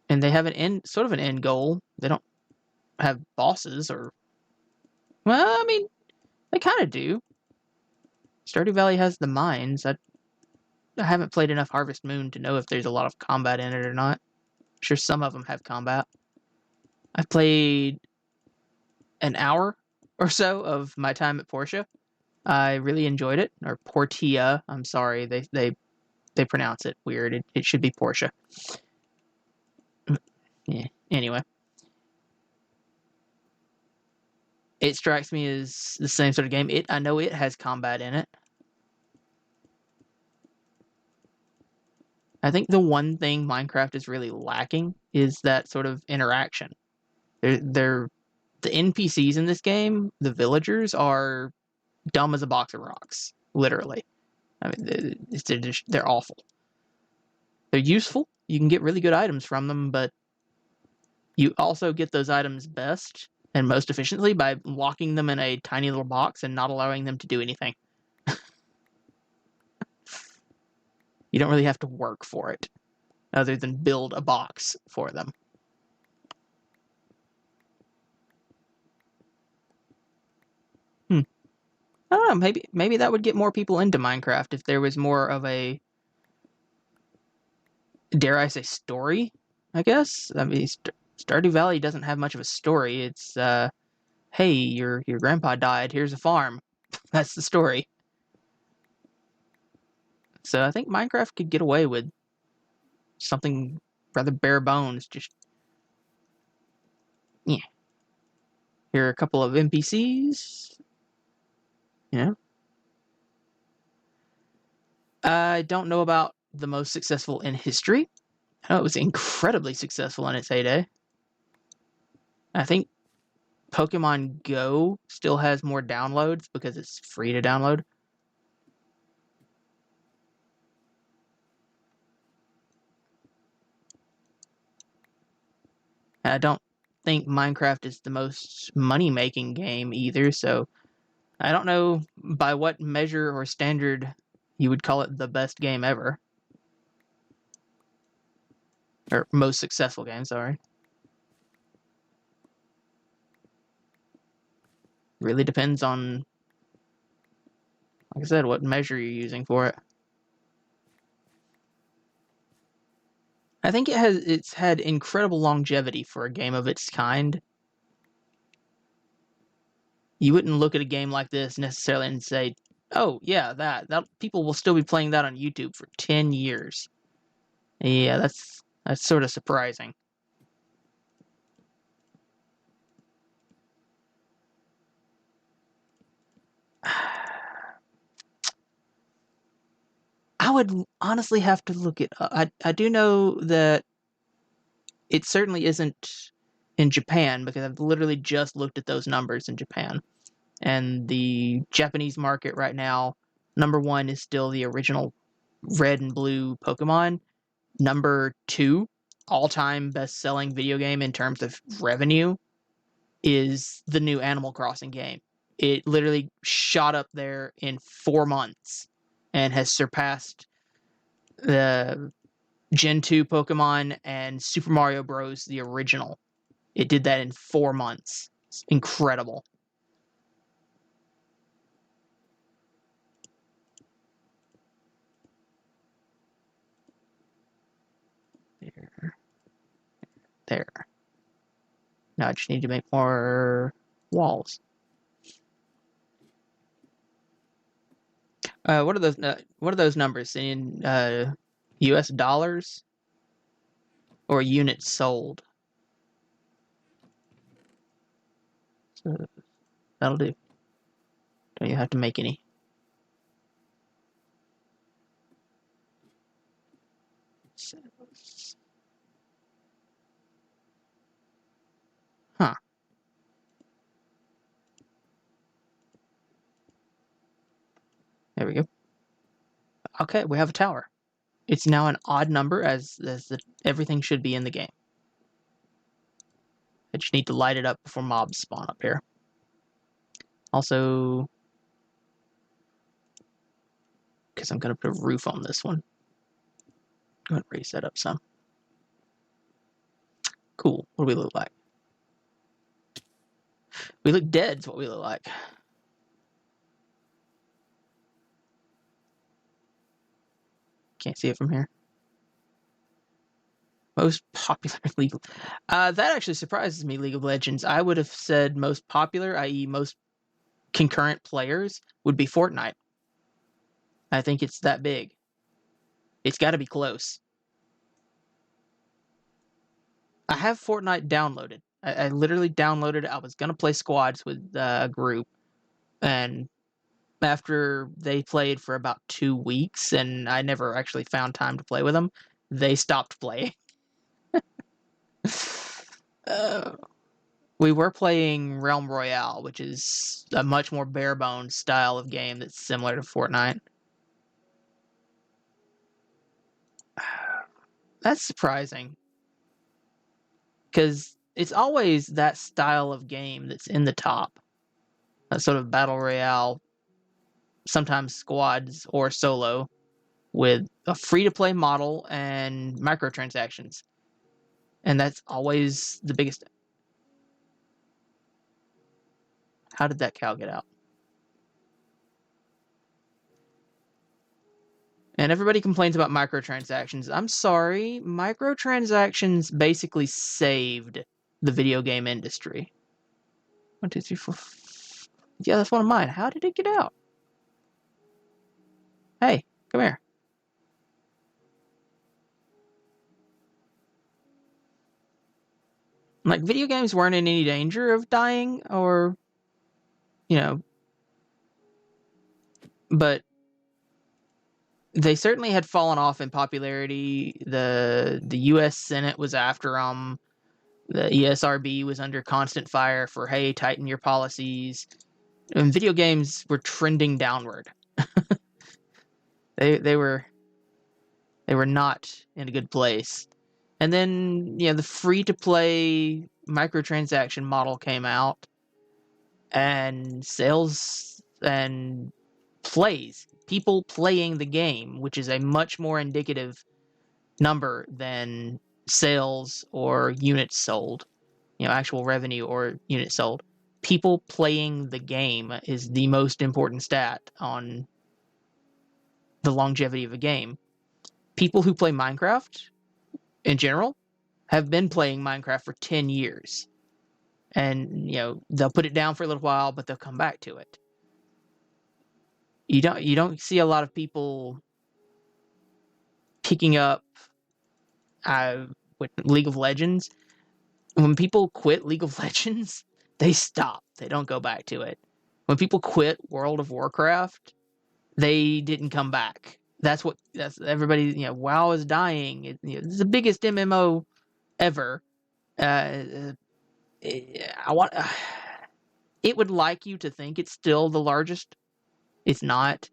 And they have sort of an end goal. They don't have bosses or, well, I mean, they kind of do. Stardew Valley has the mines. I haven't played enough Harvest Moon to know if there's a lot of combat in it or not. I'm sure some of them have combat. I've played an hour or so of my time at Portia. I really enjoyed it. Or Portia. I'm sorry. They pronounce it weird. It should be Portia. Yeah. Anyway. It strikes me as the same sort of game. I know it has combat in it. I think the one thing Minecraft is really lacking is that sort of interaction. The NPCs in this game, the villagers, are dumb as a box of rocks, literally. I mean, they're awful. They're useful. You can get really good items from them, but you also get those items best and most efficiently by locking them in a tiny little box and not allowing them to do anything. You don't really have to work for it, other than build a box for them. I don't know, maybe that would get more people into Minecraft if there was more of a, dare I say, story, I guess? I mean, Stardew Valley doesn't have much of a story. It's, hey, your grandpa died, here's a farm. That's the story. So I think Minecraft could get away with something rather bare bones. Just, yeah. Here are a couple of NPCs. Yeah. I don't know about the most successful in history. I know it was incredibly successful in its heyday. I think Pokemon Go still has more downloads because it's free to download. I don't think Minecraft is the most money-making game either, so I don't know by what measure or standard you would call it the best game ever. Or most successful game, sorry. Really depends on Like I said, what measure you're using for it. I think it's had incredible longevity for a game of its kind. You wouldn't look at a game like this necessarily and say, "Oh, yeah, that people will still be playing that on YouTube for 10 years." Yeah, that's sort of surprising. I would honestly have to look it up. I do know that it certainly isn't in Japan because I've literally just looked at those numbers in Japan. And the Japanese market right now, number one is still the original red and blue Pokemon. Number two, all-time best-selling video game in terms of revenue, is the new Animal Crossing game. It literally shot up there in 4 months and has surpassed the Gen 2 Pokemon and Super Mario Bros. The original. It did that in 4 months. It's incredible. There. Now I just need to make more walls. What are those numbers in U.S. dollars or units sold? So that'll do. Don't you have to make any? Huh. There we go. Okay, we have a tower. It's now an odd number as everything should be in the game. I just need to light it up before mobs spawn up here. Also, because I'm going to put a roof on this one. Go ahead and raise that up some. Cool. What do we look like? We look dead is what we look like. Can't see it from here. Most popular League of... that actually surprises me, League of Legends. I would have said most popular, i.e. most concurrent players, would be Fortnite. I think it's that big. It's got to be close. I have Fortnite downloaded. I literally downloaded it. I was going to play squads with a group. And after they played for about 2 weeks, and I never actually found time to play with them, they stopped playing. We were playing Realm Royale, which is a much more bare-bones style of game that's similar to Fortnite. That's surprising. Because it's always that style of game that's in the top. That sort of Battle Royale, sometimes squads or solo, with a free-to-play model and microtransactions. And that's always the biggest... How did that cow get out? And everybody complains about microtransactions. I'm sorry, microtransactions basically saved the video game industry. 1, 2, 3, 4. Yeah, that's one of mine. How did it get out? Hey, come here. Like, video games weren't in any danger of dying, or, you know, but they certainly had fallen off in popularity. The U.S. Senate was after them. The ESRB was under constant fire for, hey, tighten your policies. And video games were trending downward. They were not in a good place. And then, the free-to-play microtransaction model came out, and sales and plays, people playing the game, which is a much more indicative number than sales or units sold, actual revenue or units sold. People playing the game is the most important stat on the longevity of a game. People who play Minecraft, in general, have been playing Minecraft for 10 years. And, they'll put it down for a little while, but they'll come back to it. You don't see a lot of people picking up with League of Legends. When people quit League of Legends, they stop. They don't go back to it. When people quit World of Warcraft, they didn't come back. That's everybody. WoW is dying. It's the biggest MMO ever. It would like you to think it's still the largest. It's not.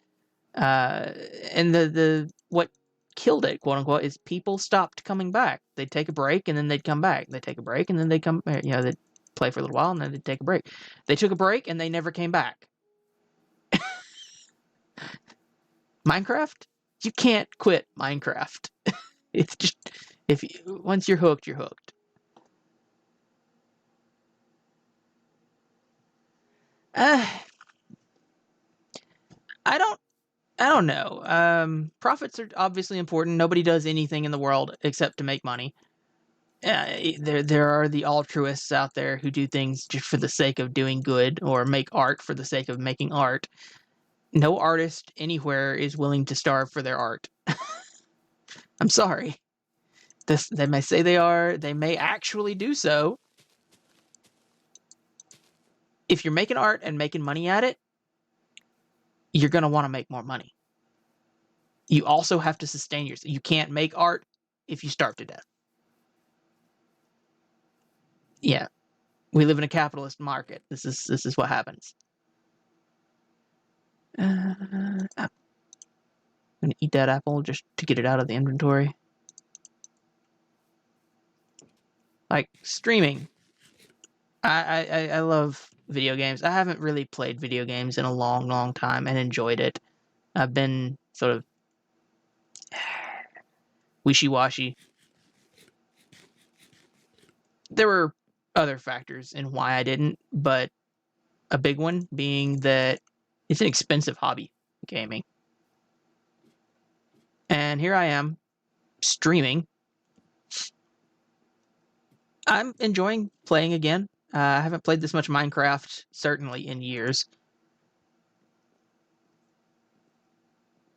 And the what killed it, quote unquote, is people stopped coming back. They'd take a break and then they'd come back. They'd take a break and then they'd come. They'd play for a little while and then they'd take a break. They took a break and they never came back. Minecraft, you can't quit Minecraft. It's just once you're hooked, you're hooked. I don't know. Profits are obviously important. Nobody does anything in the world except to make money. There are the altruists out there who do things just for the sake of doing good, or make art for the sake of making art. No artist anywhere is willing to starve for their art. I'm sorry. They may say they are. They may actually do so. If you're making art and making money at it, you're going to want to make more money. You also have to sustain yourself. You can't make art if you starve to death. Yeah. We live in a capitalist market. This is what happens. I'm going to eat that apple just to get it out of the inventory. Like, streaming. I love video games. I haven't really played video games in a long, long time and enjoyed it. I've been sort of wishy-washy. There were other factors in why I didn't, but a big one being that it's an expensive hobby, gaming. And here I am, streaming. I'm enjoying playing again. I haven't played this much Minecraft, certainly, in years.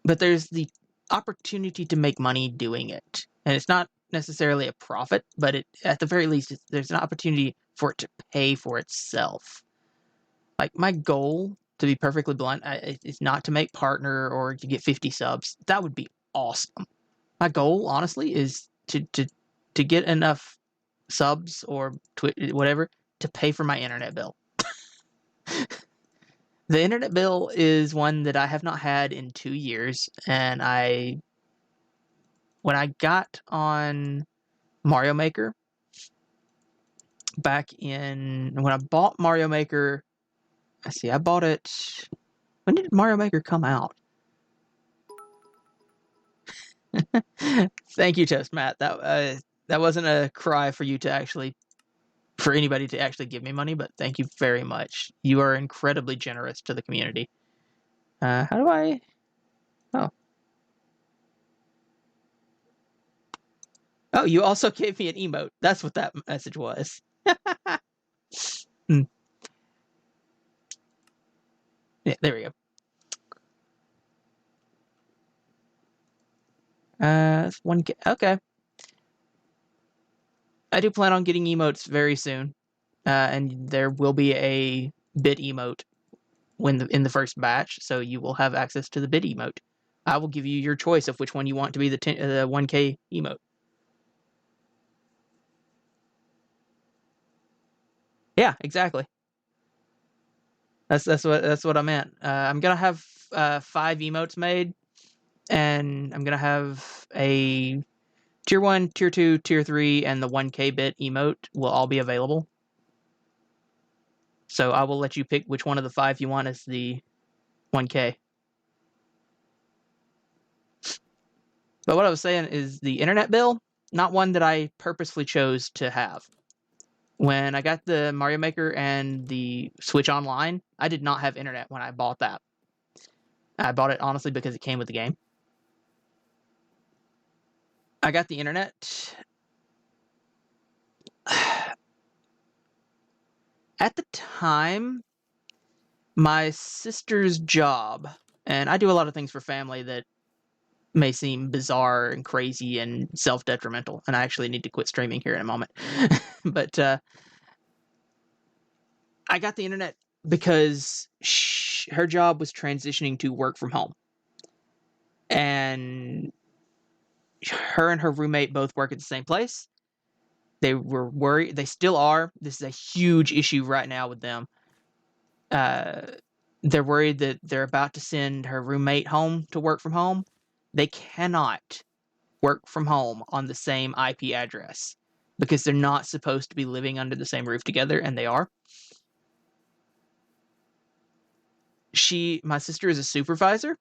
But there's the opportunity to make money doing it. And it's not necessarily a profit, but at the very least, there's an opportunity for it to pay for itself. Like, my goal, to be perfectly blunt, is not to make partner or to get 50 subs. That would be awesome. My goal, honestly, is to get enough subs or whatever to pay for my internet bill. The internet bill is one that I have not had in 2 years, and when I got on Mario Maker when I bought Mario Maker, I bought it. When did Mario Maker come out? Thank you, Toast Matt. That wasn't a cry for anybody to actually give me money, but thank you very much. You are incredibly generous to the community. How do I? Oh, you also gave me an emote. That's what that message was. Yeah, there we go. 1K. Okay. I do plan on getting emotes very soon, and there will be a bit emote in the first batch, so you will have access to the bit emote. I will give you your choice of which one you want to be the 1K emote. Yeah, exactly. That's what I meant. I'm gonna have 5 emotes made, and I'm gonna have a Tier 1, Tier 2, Tier 3, and the 1K bit emote will all be available. So I will let you pick which one of the 5 you want as the 1K. But what I was saying is the internet bill, not one that I purposefully chose to have. When I got the Mario Maker and the Switch Online, I did not have internet when I bought that. I bought it honestly because it came with the game. I got the internet. At the time, my sister's job, and I do a lot of things for family that may seem bizarre and crazy and self-detrimental, and I actually need to quit streaming here in a moment. But I got the internet because her job was transitioning to work from home. And her and her roommate both work at the same place. They were worried. They still are. This is a huge issue right now with them. They're worried that they're about to send her roommate home to work from home. They cannot work from home on the same IP address because they're not supposed to be living under the same roof together, and they are. My sister is a supervisor,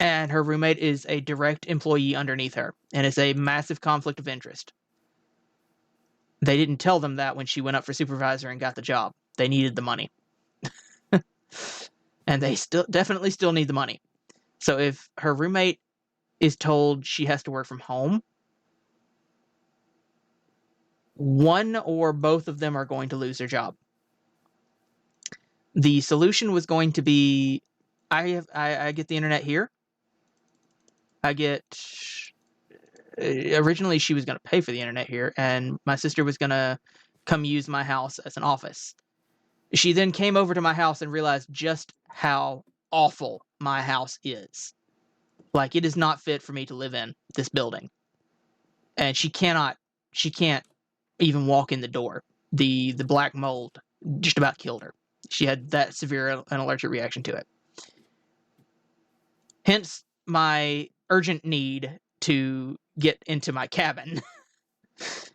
and her roommate is a direct employee underneath her, and it's a massive conflict of interest. They didn't tell them that when she went up for supervisor and got the job. They needed the money. And they definitely still need the money. So if her roommate is told she has to work from home, one or both of them are going to lose their job. The solution was going to be, I get the internet here. Originally she was going to pay for the internet here, and my sister was going to come use my house as an office. She then came over to my house and realized just how awful my house is. Like, it is not fit for me to live in this building. And she can't even walk in the door. The black mold just about killed her. She had that severe an allergic reaction to it. Hence my urgent need to get into my cabin.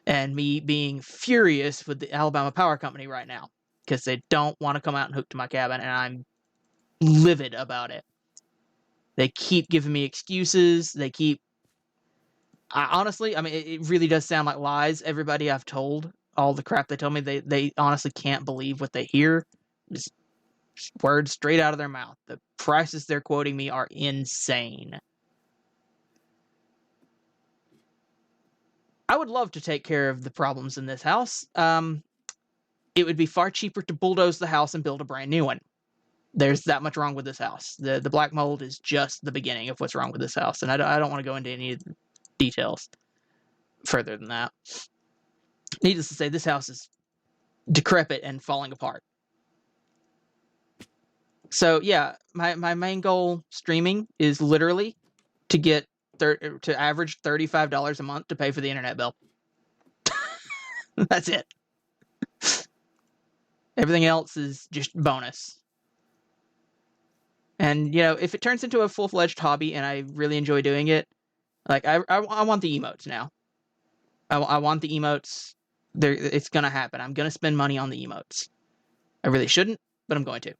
And me being furious with the Alabama Power Company right now, because they don't want to come out and hook to my cabin, and I'm livid about it. They keep giving me excuses. Honestly, I mean, it really does sound like lies. Everybody I've told, all the crap they tell me, they honestly can't believe what they hear. Just words straight out of their mouth. The prices they're quoting me are insane. I would love to take care of the problems in this house. It would be far cheaper to bulldoze the house and build a brand new one. There's that much wrong with this house. The black mold is just the beginning of what's wrong with this house, and I don't want to go into any details further than that. Needless to say, this house is decrepit and falling apart. So yeah, my main goal streaming is literally to average $35 a month to pay for the internet bill. That's it. Everything else is just bonus. And, you know, if it turns into a full-fledged hobby and I really enjoy doing it, like, I want the emotes now. I want the emotes. It's going to happen. I'm going to spend money on the emotes. I really shouldn't, but I'm going to.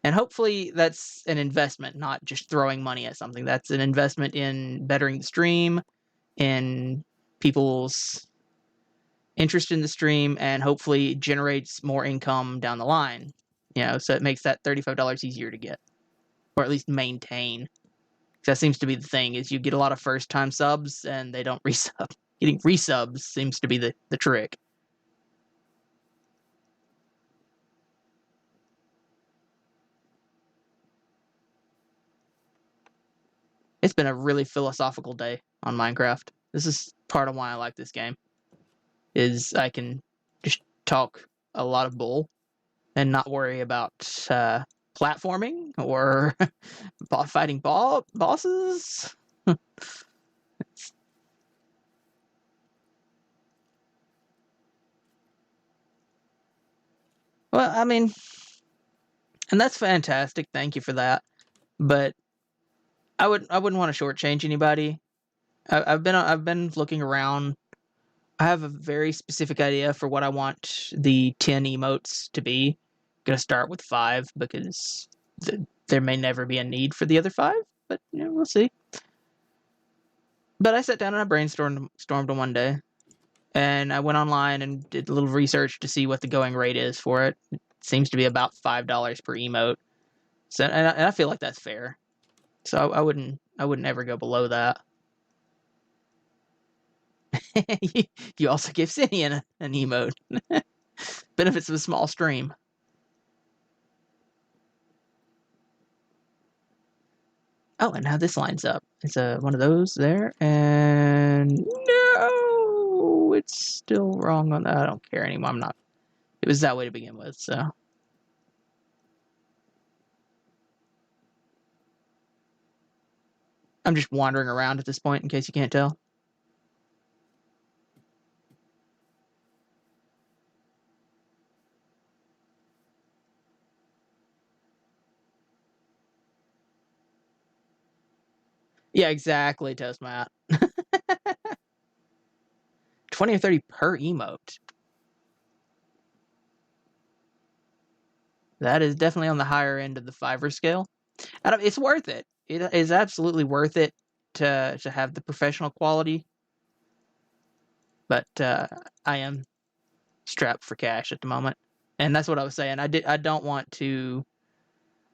And hopefully that's an investment, not just throwing money at something. That's an investment in bettering the stream, in people's interest in the stream, and hopefully generates more income down the line. You know, so it makes that $35 easier to get, or at least maintain. That seems to be the thing, is you get a lot of first-time subs, and they don't resub. Getting resubs seems to be the trick. It's been a really philosophical day on Minecraft. This is part of why I like this game, is I can just talk a lot of bull and not worry about platforming or fighting bosses. Well, I mean, and that's fantastic. Thank you for that. But I wouldn't want to shortchange anybody. I've been looking around. I have a very specific idea for what I want the 10 emotes to be. I'm gonna start with 5 because there may never be a need for the other 5, but you know, we'll see. But I sat down and I brainstormed one day, and I went online and did a little research to see what the going rate is for it. It seems to be about $5 per emote. So, and I feel like that's fair. So I wouldn't I wouldn't ever go below that. You also give Sinian an emote. Benefits of a small stream. Oh, and now this lines up. It's one of those there, and no, it's still wrong on that. I don't care anymore. I'm not. It was that way to begin with, so. I'm just wandering around at this point, in case you can't tell. Yeah, exactly, Toastmat. 20 or 30 per emote. That is definitely on the higher end of the Fiverr scale. It's worth it. It is absolutely worth it to have the professional quality. But I am strapped for cash at the moment, and that's what I was saying. I don't want to.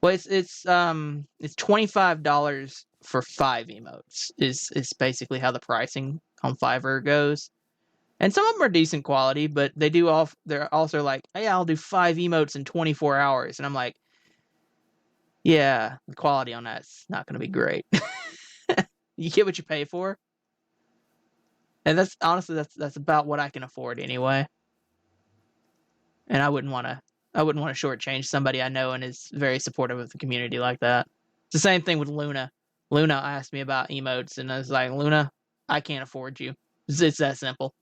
Well, it's $25 for 5 emotes. Is basically how the pricing on Fiverr goes. And some of them are decent quality, but they're also like, hey, I'll do 5 emotes in 24 hours. And I'm like, yeah, the quality on that's not going to be great. You get what you pay for. And that's honestly, that's about what I can afford anyway. And I wouldn't want to shortchange somebody I know and is very supportive of the community like that. It's the same thing with Luna. Luna asked me about emotes, and I was like, Luna, I can't afford you. It's that simple.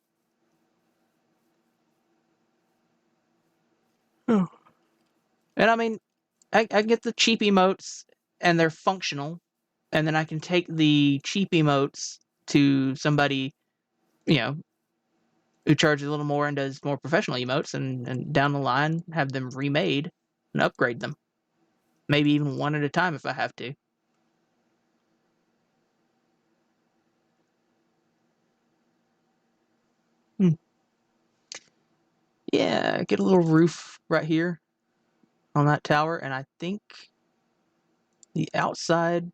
Oh. And I mean, I get the cheap emotes, and they're functional, and then I can take the cheap emotes to somebody, you know, who charges a little more and does more professional emotes, and down the line have them remade and upgrade them. Maybe even one at a time if I have to. Yeah, get a little roof right here on that tower, and I think the outside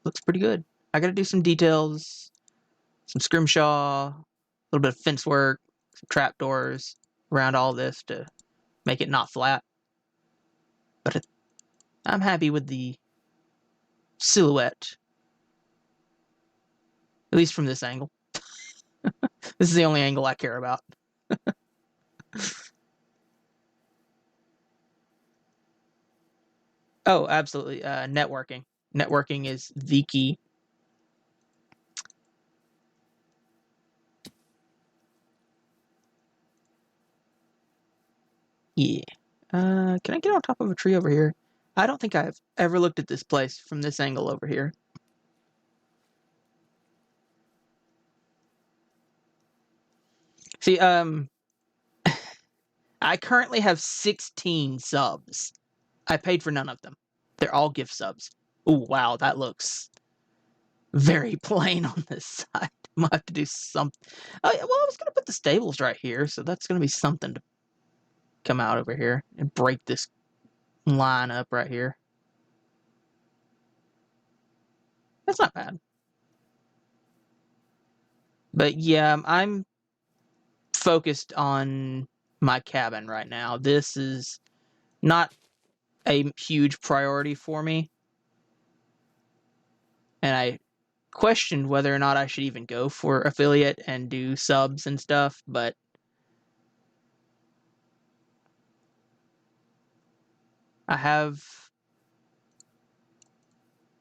looks pretty good. I gotta do some details, some scrimshaw, a little bit of fence work, some trapdoors around all this to make it not flat. But I'm happy with the silhouette, at least from this angle. This is the only angle I care about. Oh, absolutely. Networking. Networking is the key. Yeah. Can I get on top of a tree over here? I don't think I've ever looked at this place from this angle over here. See, I currently have 16 subs. I paid for none of them. They're all gift subs. Oh, wow, that looks very plain on this side. I might have to do something. Well, I was going to put the stables right here, so that's going to be something to come out over here and break this line up right here. That's not bad. But yeah, I'm focused on my cabin right now. This is not a huge priority for me. And I questioned whether or not I should even go for affiliate and do subs and stuff, but I have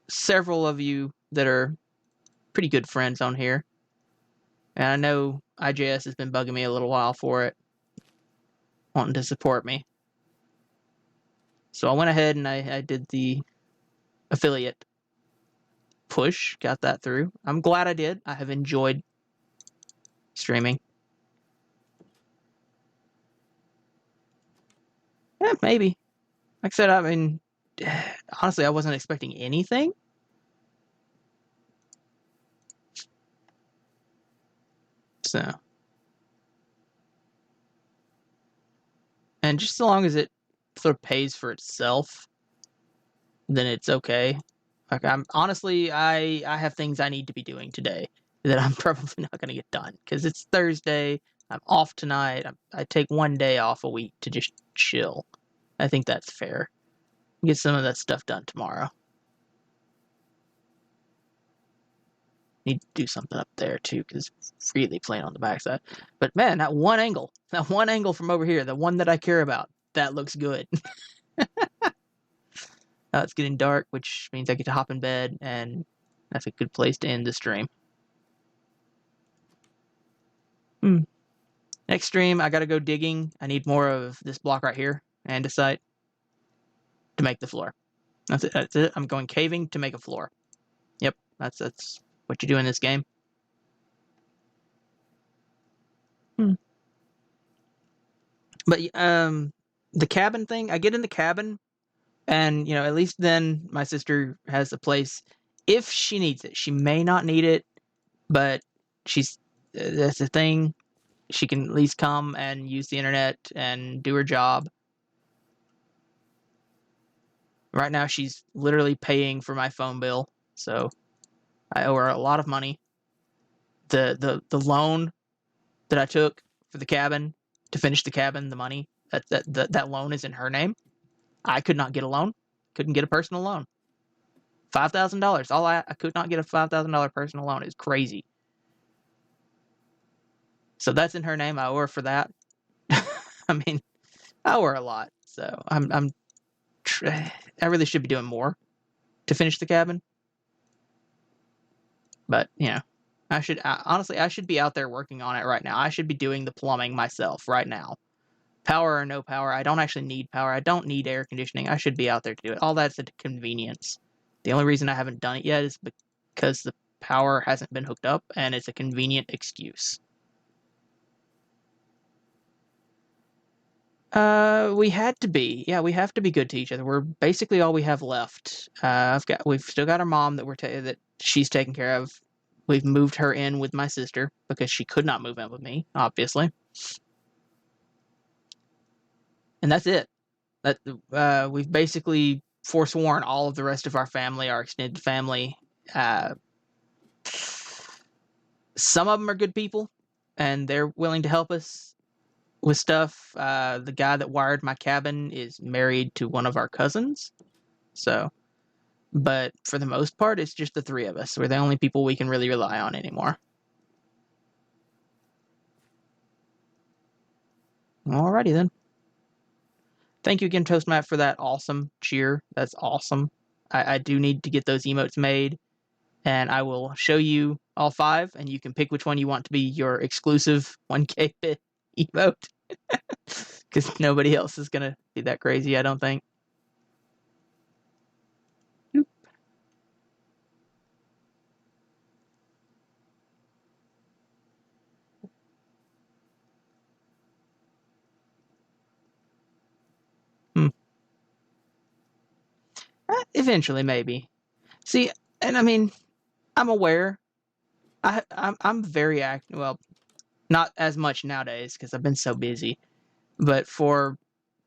several of you that are pretty good friends on here. And I know IJS has been bugging me a little while for it, wanting to support me. So I went ahead and I did the affiliate push, got that through. I'm glad I did. I have enjoyed streaming. Yeah, maybe. Like I said, I mean, honestly, I wasn't expecting anything. So, and just so long as it sort of pays for itself, then it's okay. Like I'm honestly, I have things I need to be doing today that I'm probably not going to get done because it's Thursday. I'm off tonight. I take one day off a week to just chill. I think that's fair. Get some of that stuff done tomorrow. Need to do something up there too because it's really playing on the backside. But man, that one angle from over here, the one that I care about, that looks good. It's getting dark, which means I get to hop in bed, and that's a good place to end the stream. Next stream, I gotta go digging. I need more of this block right here, andesite, to make the floor. That's it. That's it. I'm going caving to make a floor. Yep, that's what you do in this game. But the cabin thing, I get in the cabin, and at least then my sister has a place if she needs it. She may not need it, but that's the thing. She can at least come and use the internet and do her job. Right now, she's literally paying for my phone bill, so I owe her a lot of money. The loan that I took for the cabin to finish the cabin, the money that loan is in her name. I could not get a loan. Couldn't get a personal loan. $5,000. I could not get a $5,000 personal loan. It's crazy. So that's in her name. I owe her for that. I mean, I owe her a lot. So I really should be doing more to finish the cabin. But honestly, I should be out there working on it right now. I should be doing the plumbing myself right now. Power or no power, I don't actually need power. I don't need air conditioning. I should be out there to do it. All that's a convenience. The only reason I haven't done it yet is because the power hasn't been hooked up, and it's a convenient excuse. We had to be. Yeah, we have to be good to each other. We're basically all we have left. We've still got our mom that she's taking care of. We've moved her in with my sister because she could not move in with me, obviously. And that's it. We've basically forsworn all of the rest of our family, our extended family. Some of them are good people, and they're willing to help us with stuff. The guy that wired my cabin is married to one of our cousins, but for the most part, it's just the three of us. We're the only people we can really rely on anymore. Alrighty then. Thank you again, Toastmat, for that awesome cheer. That's awesome. I do need to get those emotes made, and I will show you all 5, and you can pick which one you want to be your exclusive 1K bit emote. Because nobody else is going to be that crazy, I don't think. Eventually, maybe. See, and I mean, I'm aware. I'm very active. Well, not as much nowadays because I've been so busy. But for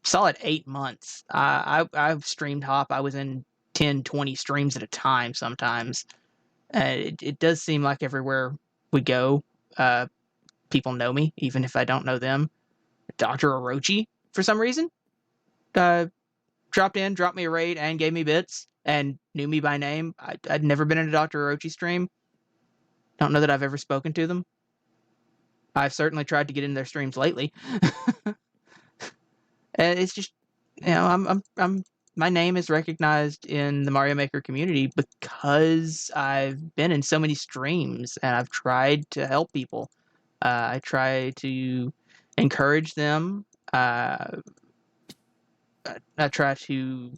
solid 8 months, I've streamed Hop. I was in 10, 20 streams at a time sometimes. It does seem like everywhere we go, people know me, even if I don't know them. Dr. Orochi, for some reason, dropped me a raid, and gave me bits, and knew me by name. I'd never been in a Dr. Orochi stream. Don't know that I've ever spoken to them. I've certainly tried to get in their streams lately. And it's just, my name is recognized in the Mario Maker community because I've been in so many streams and I've tried to help people. I try to encourage them. I try to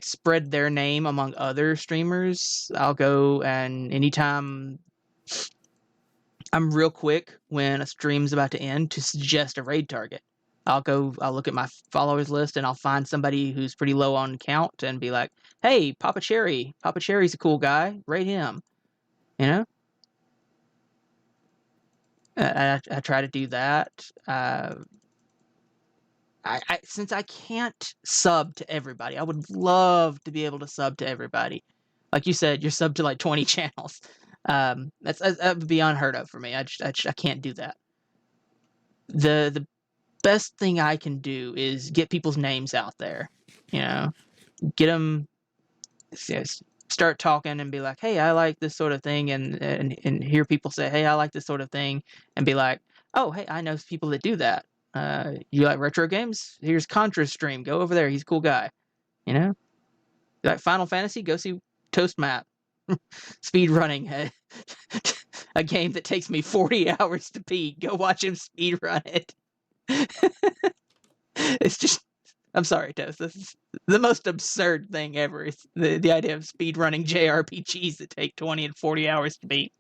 spread their name among other streamers. I'll go, and anytime, I'm real quick when a stream's about to end to suggest a raid target. I'll look at my followers list, and I'll find somebody who's pretty low on count and be like, hey, Papa Cherry. Papa Cherry's a cool guy. Raid him. I try to do that. Since I can't sub to everybody, I would love to be able to sub to everybody. like you said, you're sub to like 20 channels. That would be unheard of for me. I can't do that. The best thing I can do is get people's names out there. You know, get them, start talking and be like, hey, I like this sort of thing, and hear people say, hey, I like this sort of thing, and be like, oh, hey, I know people that do that. You like retro games? Here's Contra stream. Go over there. He's a cool guy. You know, you like Final Fantasy? Go see Toast Map. Speed running a game that takes me 40 hours to beat. Go watch him speed run it. It's just, I'm sorry, Toast. This is the most absurd thing ever. It's the idea of speed running JRPGs that take 20 and 40 hours to beat.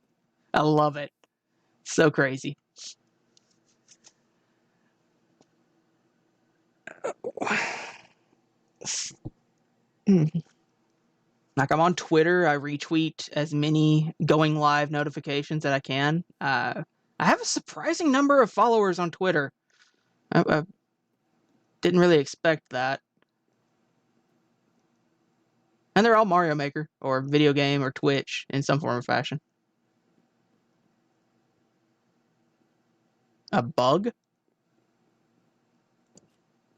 I love it. So crazy. Like, I'm on Twitter. I retweet as many going live notifications that I can. I have a surprising number of followers on Twitter. I didn't really expect that. And they're all Mario Maker or video game or Twitch in some form or fashion. A bug?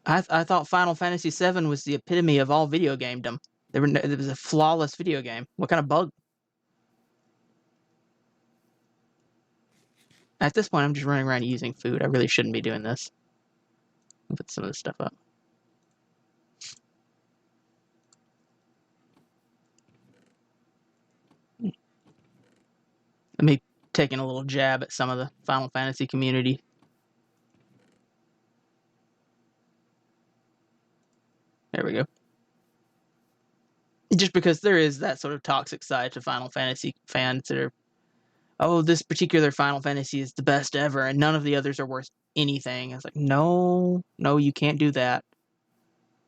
I thought Final Fantasy VII was the epitome of all video gamedom. There was a flawless video game. What kind of bug? At this point, I'm just running around using food. I really shouldn't be doing this. I'll put some of this stuff up. Me taking a little jab at some of the Final Fantasy community. There we go. Just because there is that sort of toxic side to Final Fantasy fans that are, oh, this particular Final Fantasy is the best ever, and none of the others are worth anything. It's like, no, you can't do that.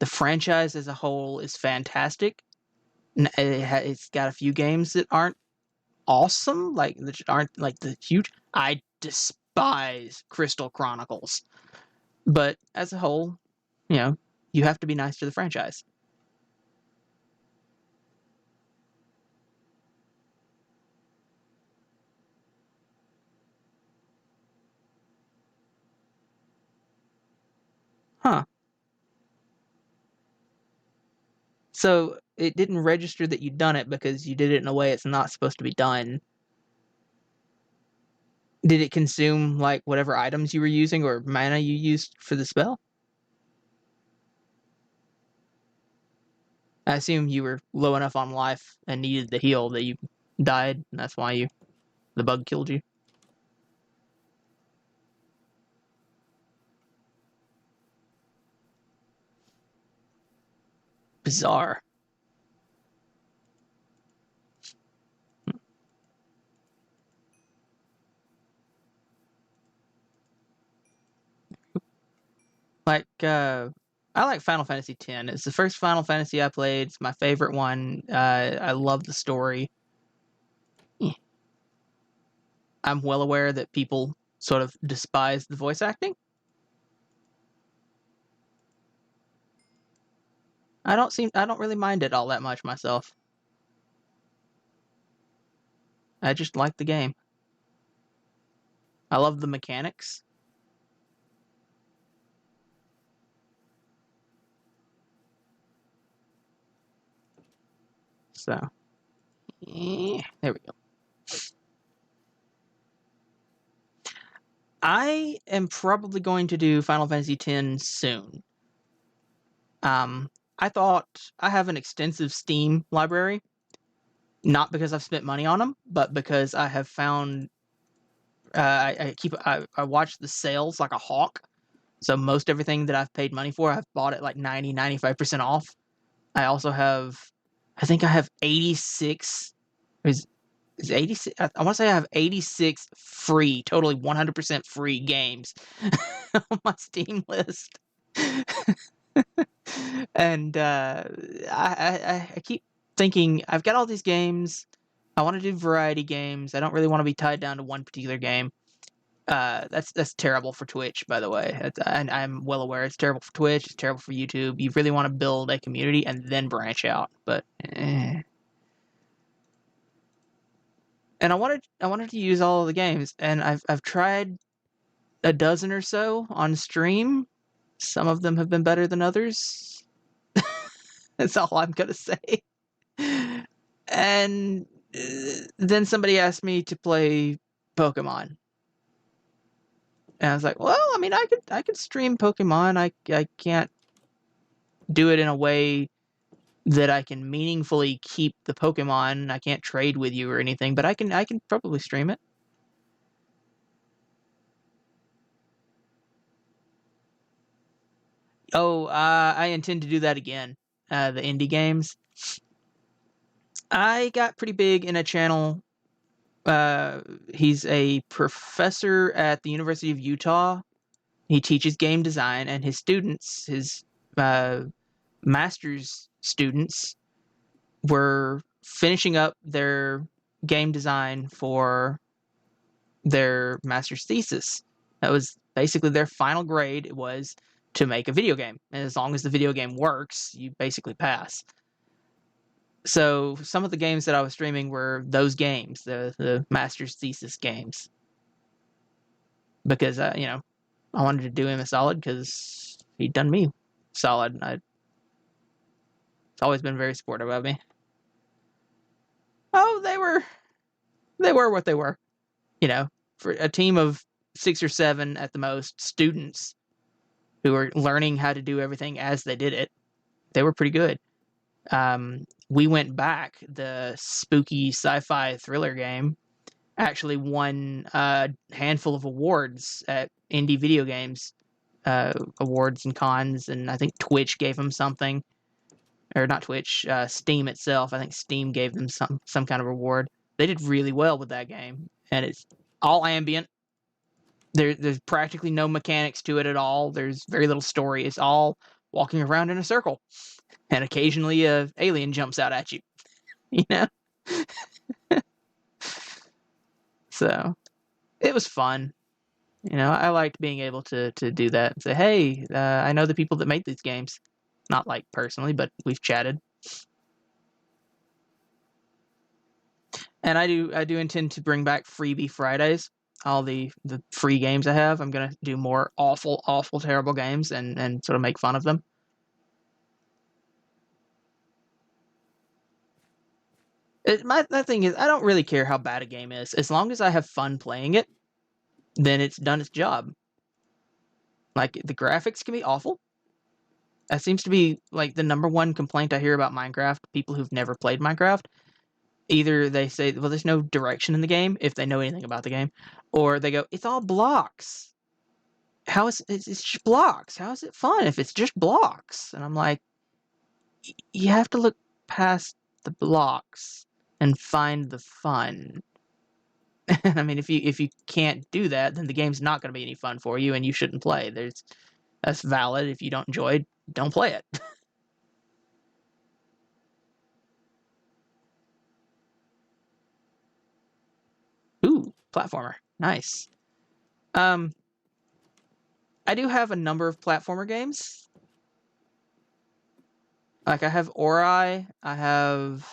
The franchise as a whole is fantastic. It's got a few games that aren't awesome, like that aren't like the huge. I despise Crystal Chronicles, but as a whole, you have to be nice to the franchise. Huh. So it didn't register that you'd done it because you did it in a way it's not supposed to be done. Did it consume like whatever items you were using or mana you used for the spell? I assume you were low enough on life and needed the heal that you died, and that's why the bug killed you. Bizarre. Like, I like Final Fantasy X. It's the first Final Fantasy I played. It's my favorite one. I love the story. I'm well aware that people sort of despise the voice acting. I don't really mind it all that much myself. I just like the game. I love the mechanics. So, there we go. I am probably going to do Final Fantasy X soon. I thought I have an extensive Steam library, not because I've spent money on them, but because I have found I watch the sales like a hawk. So most everything that I've paid money for, I've bought it like 95% off. I also have, I think I have 86. Is 86? I want to say I have 86 free, totally 100% free games on my Steam list. And I keep thinking, I've got all these games. I want to do variety games. I don't really want to be tied down to one particular game. That's terrible for Twitch, by the way. I'm well aware it's terrible for Twitch. It's terrible for YouTube. You really want to build a community and then branch out, but And I wanted to use all of the games, and I've tried a dozen or so on stream. Some of them have been better than others. That's all I'm gonna say. And then somebody asked me to play Pokemon, and I was like, "Well, I mean, I could stream Pokemon. I can't do it in a way that I can meaningfully keep the Pokemon. I can't trade with you or anything, but I can probably stream it." Oh, I intend to do that again. The indie games. I got pretty big in a channel. He's a professor at the University of Utah. He teaches game design, and his students, his uh, master's students, were finishing up their game design for their master's thesis. That was basically their final grade. It was to make a video game, and as long as the video game works, you basically pass. So some of the games that I was streaming were those games, the master's thesis games, because I wanted to do him a solid because he'd done me solid. It's always been very supportive of me. Oh, they were what they were. For a team of 6 or 7 at the most students who were learning how to do everything as they did it, they were pretty good. We went back. The spooky sci-fi thriller game actually won a handful of awards at indie video games awards and cons, and I think Twitch gave them something, or not Twitch, Steam itself. I think Steam gave them some kind of reward. They did really well with that game, and it's all ambient. There's practically no mechanics to it at all. There's very little story. It's all walking around in a circle, and occasionally a alien jumps out at you. You know, so it was fun. I liked being able to do that and say, "Hey, I know the people that make these games." Not like personally, but we've chatted. And I do intend to bring back Freebie Fridays. All the free games I have, I'm gonna do more awful, awful, terrible games and sort of make fun of them. My thing is, I don't really care how bad a game is, as long as I have fun playing it. Then it's done its job. Like, the graphics can be awful. That seems to be like the number one complaint I hear about Minecraft. People who've never played Minecraft, either they say, well, there's no direction in the game, if they know anything about the game, or they go, it's all blocks. It's just blocks? How is it fun if it's just blocks? And I'm like, you have to look past the blocks and find the fun. I mean, if you can't do that, then the game's not going to be any fun for you, and you shouldn't play. That's valid. If you don't enjoy it, don't play it. Ooh, platformer, nice. Um, I do have a number of platformer games. Like, I have Ori, I have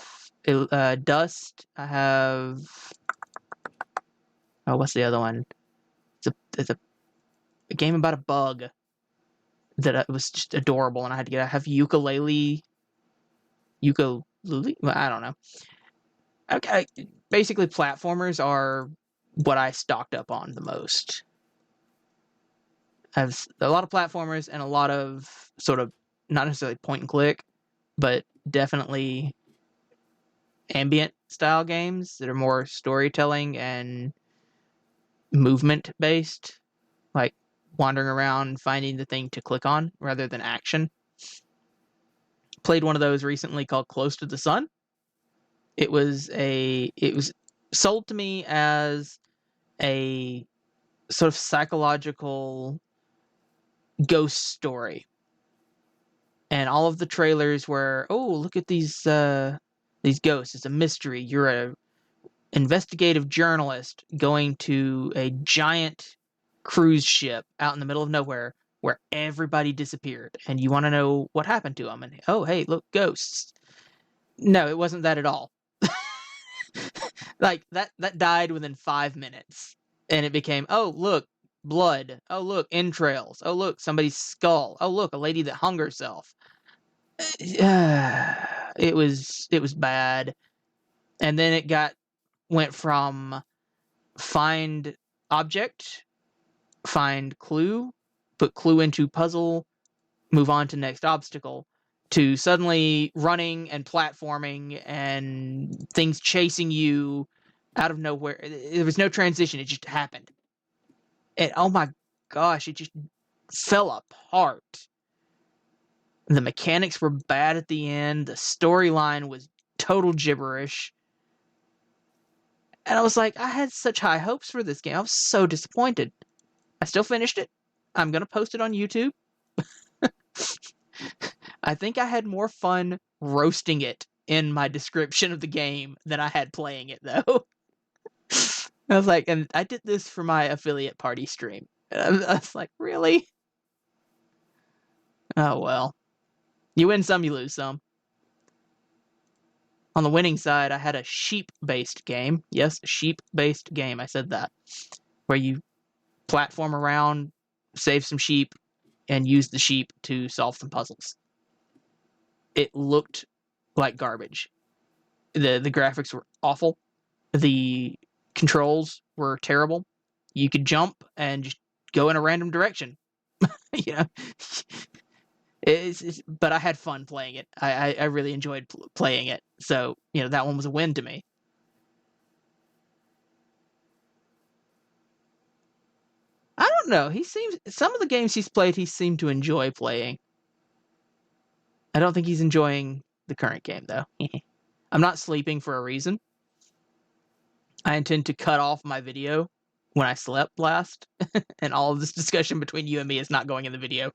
Dust, I have, oh, what's the other one? It's a game about a bug that was just adorable, and I had to get. I have Yooka-Laylee. Well, I don't know. Okay, basically platformers are what I stocked up on the most. I have a lot of platformers and a lot of sort of not necessarily point and click, but definitely ambient style games that are more storytelling and movement based, like wandering around finding the thing to click on rather than action. Played one of those recently called Close to the Sun. It was sold to me as a sort of psychological ghost story, and all of the trailers were, oh, look at these ghosts. It's a mystery. You're a investigative journalist going to a giant cruise ship out in the middle of nowhere where everybody disappeared, and you want to know what happened to them. And oh, hey, look, ghosts. No, it wasn't that at all. Like, that died within 5 minutes. And it became, oh, look, blood. Oh, look, entrails. Oh, look, somebody's skull. Oh, look, a lady that hung herself. It was bad. And then it went from find object, find clue, put clue into puzzle, move on to next obstacle, to suddenly running and platforming and things chasing you out of nowhere. There was no transition, it just happened. And oh my gosh, it just fell apart. The mechanics were bad at the end, the storyline was total gibberish. And I was like, I had such high hopes for this game. I was so disappointed. I still finished it. I'm going to post it on YouTube. I think I had more fun roasting it in my description of the game than I had playing it, though. I was like, and I did this for my affiliate party stream. I was like, really? Oh, well. You win some, you lose some. On the winning side, I had a sheep-based game. Yes, sheep-based game. I said that. Where you platform around, save some sheep, and use the sheep to solve some puzzles. It looked like garbage. The graphics were awful. The controls were terrible. You could jump and just go in a random direction. You know, but I had fun playing it. I really enjoyed playing it. So, that one was a win to me. I don't know. Some of the games he's played, he seemed to enjoy playing. I don't think he's enjoying the current game, though. I'm not sleeping for a reason. I intend to cut off my video when I slept last, and all of this discussion between you and me is not going in the video.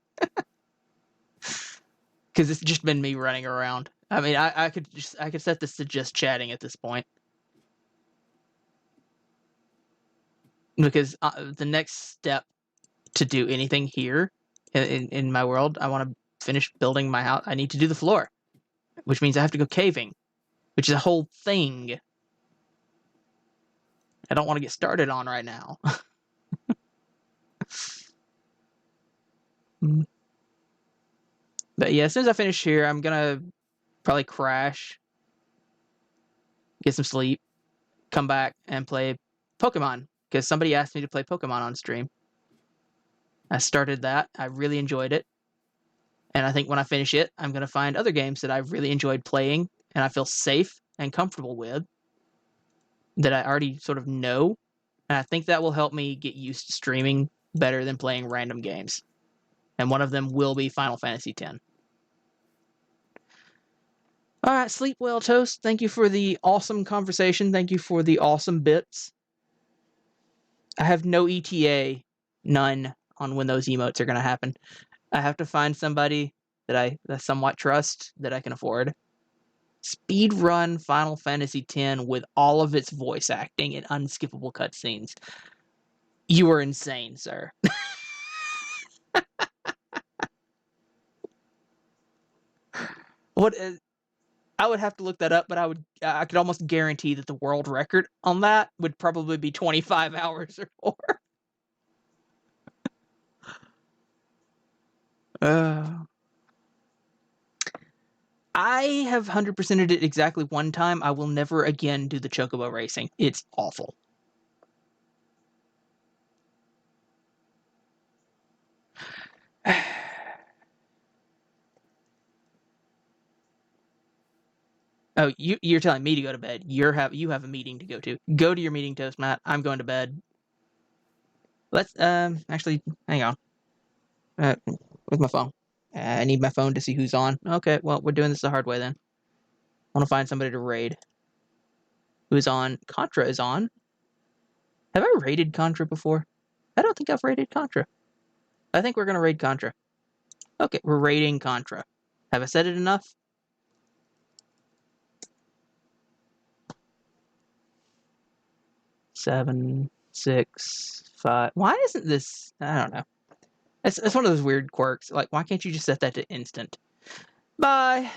Because it's just been me running around. I mean, I could set this to just chatting at this point. Because the next step to do anything here in my world, I want to finish building my house. I need to do the floor, which means I have to go caving, which is a whole thing I don't want to get started on right now. But yeah, as soon as I finish here, I'm gonna probably crash, get some sleep, come back and play Pokemon, because somebody asked me to play Pokemon on stream. I started that. I really enjoyed it. And I think when I finish it, I'm going to find other games that I've really enjoyed playing and I feel safe and comfortable with, that I already sort of know. And I think that will help me get used to streaming better than playing random games. And one of them will be Final Fantasy X. All right, sleep well, Toast. Thank you for the awesome conversation. Thank you for the awesome bits. I have no ETA, none, on when those emotes are going to happen. I have to find somebody that I somewhat trust, that I can afford. Speed run Final Fantasy X with all of its voice acting and unskippable cutscenes. You are insane, sir. What? I would have to look that up, but I could almost guarantee that the world record on that would probably be 25 hours or more. I have 100%ed it exactly one time. I will never again do the Chocobo racing. It's awful. Oh, you're telling me to go to bed. You have a meeting to go to. Go to your meeting, Toast Matt. I'm going to bed. Let's actually hang on. With my phone. I need my phone to see who's on. Okay, well, we're doing this the hard way then. I want to find somebody to raid. Who's on? Contra is on. Have I raided Contra before? I don't think I've raided Contra. I think we're going to raid Contra. Okay, we're raiding Contra. Have I said it enough? Seven, 6, 5. Why isn't this? I don't know. It's one of those weird quirks. Like, why can't you just set that to instant? Bye.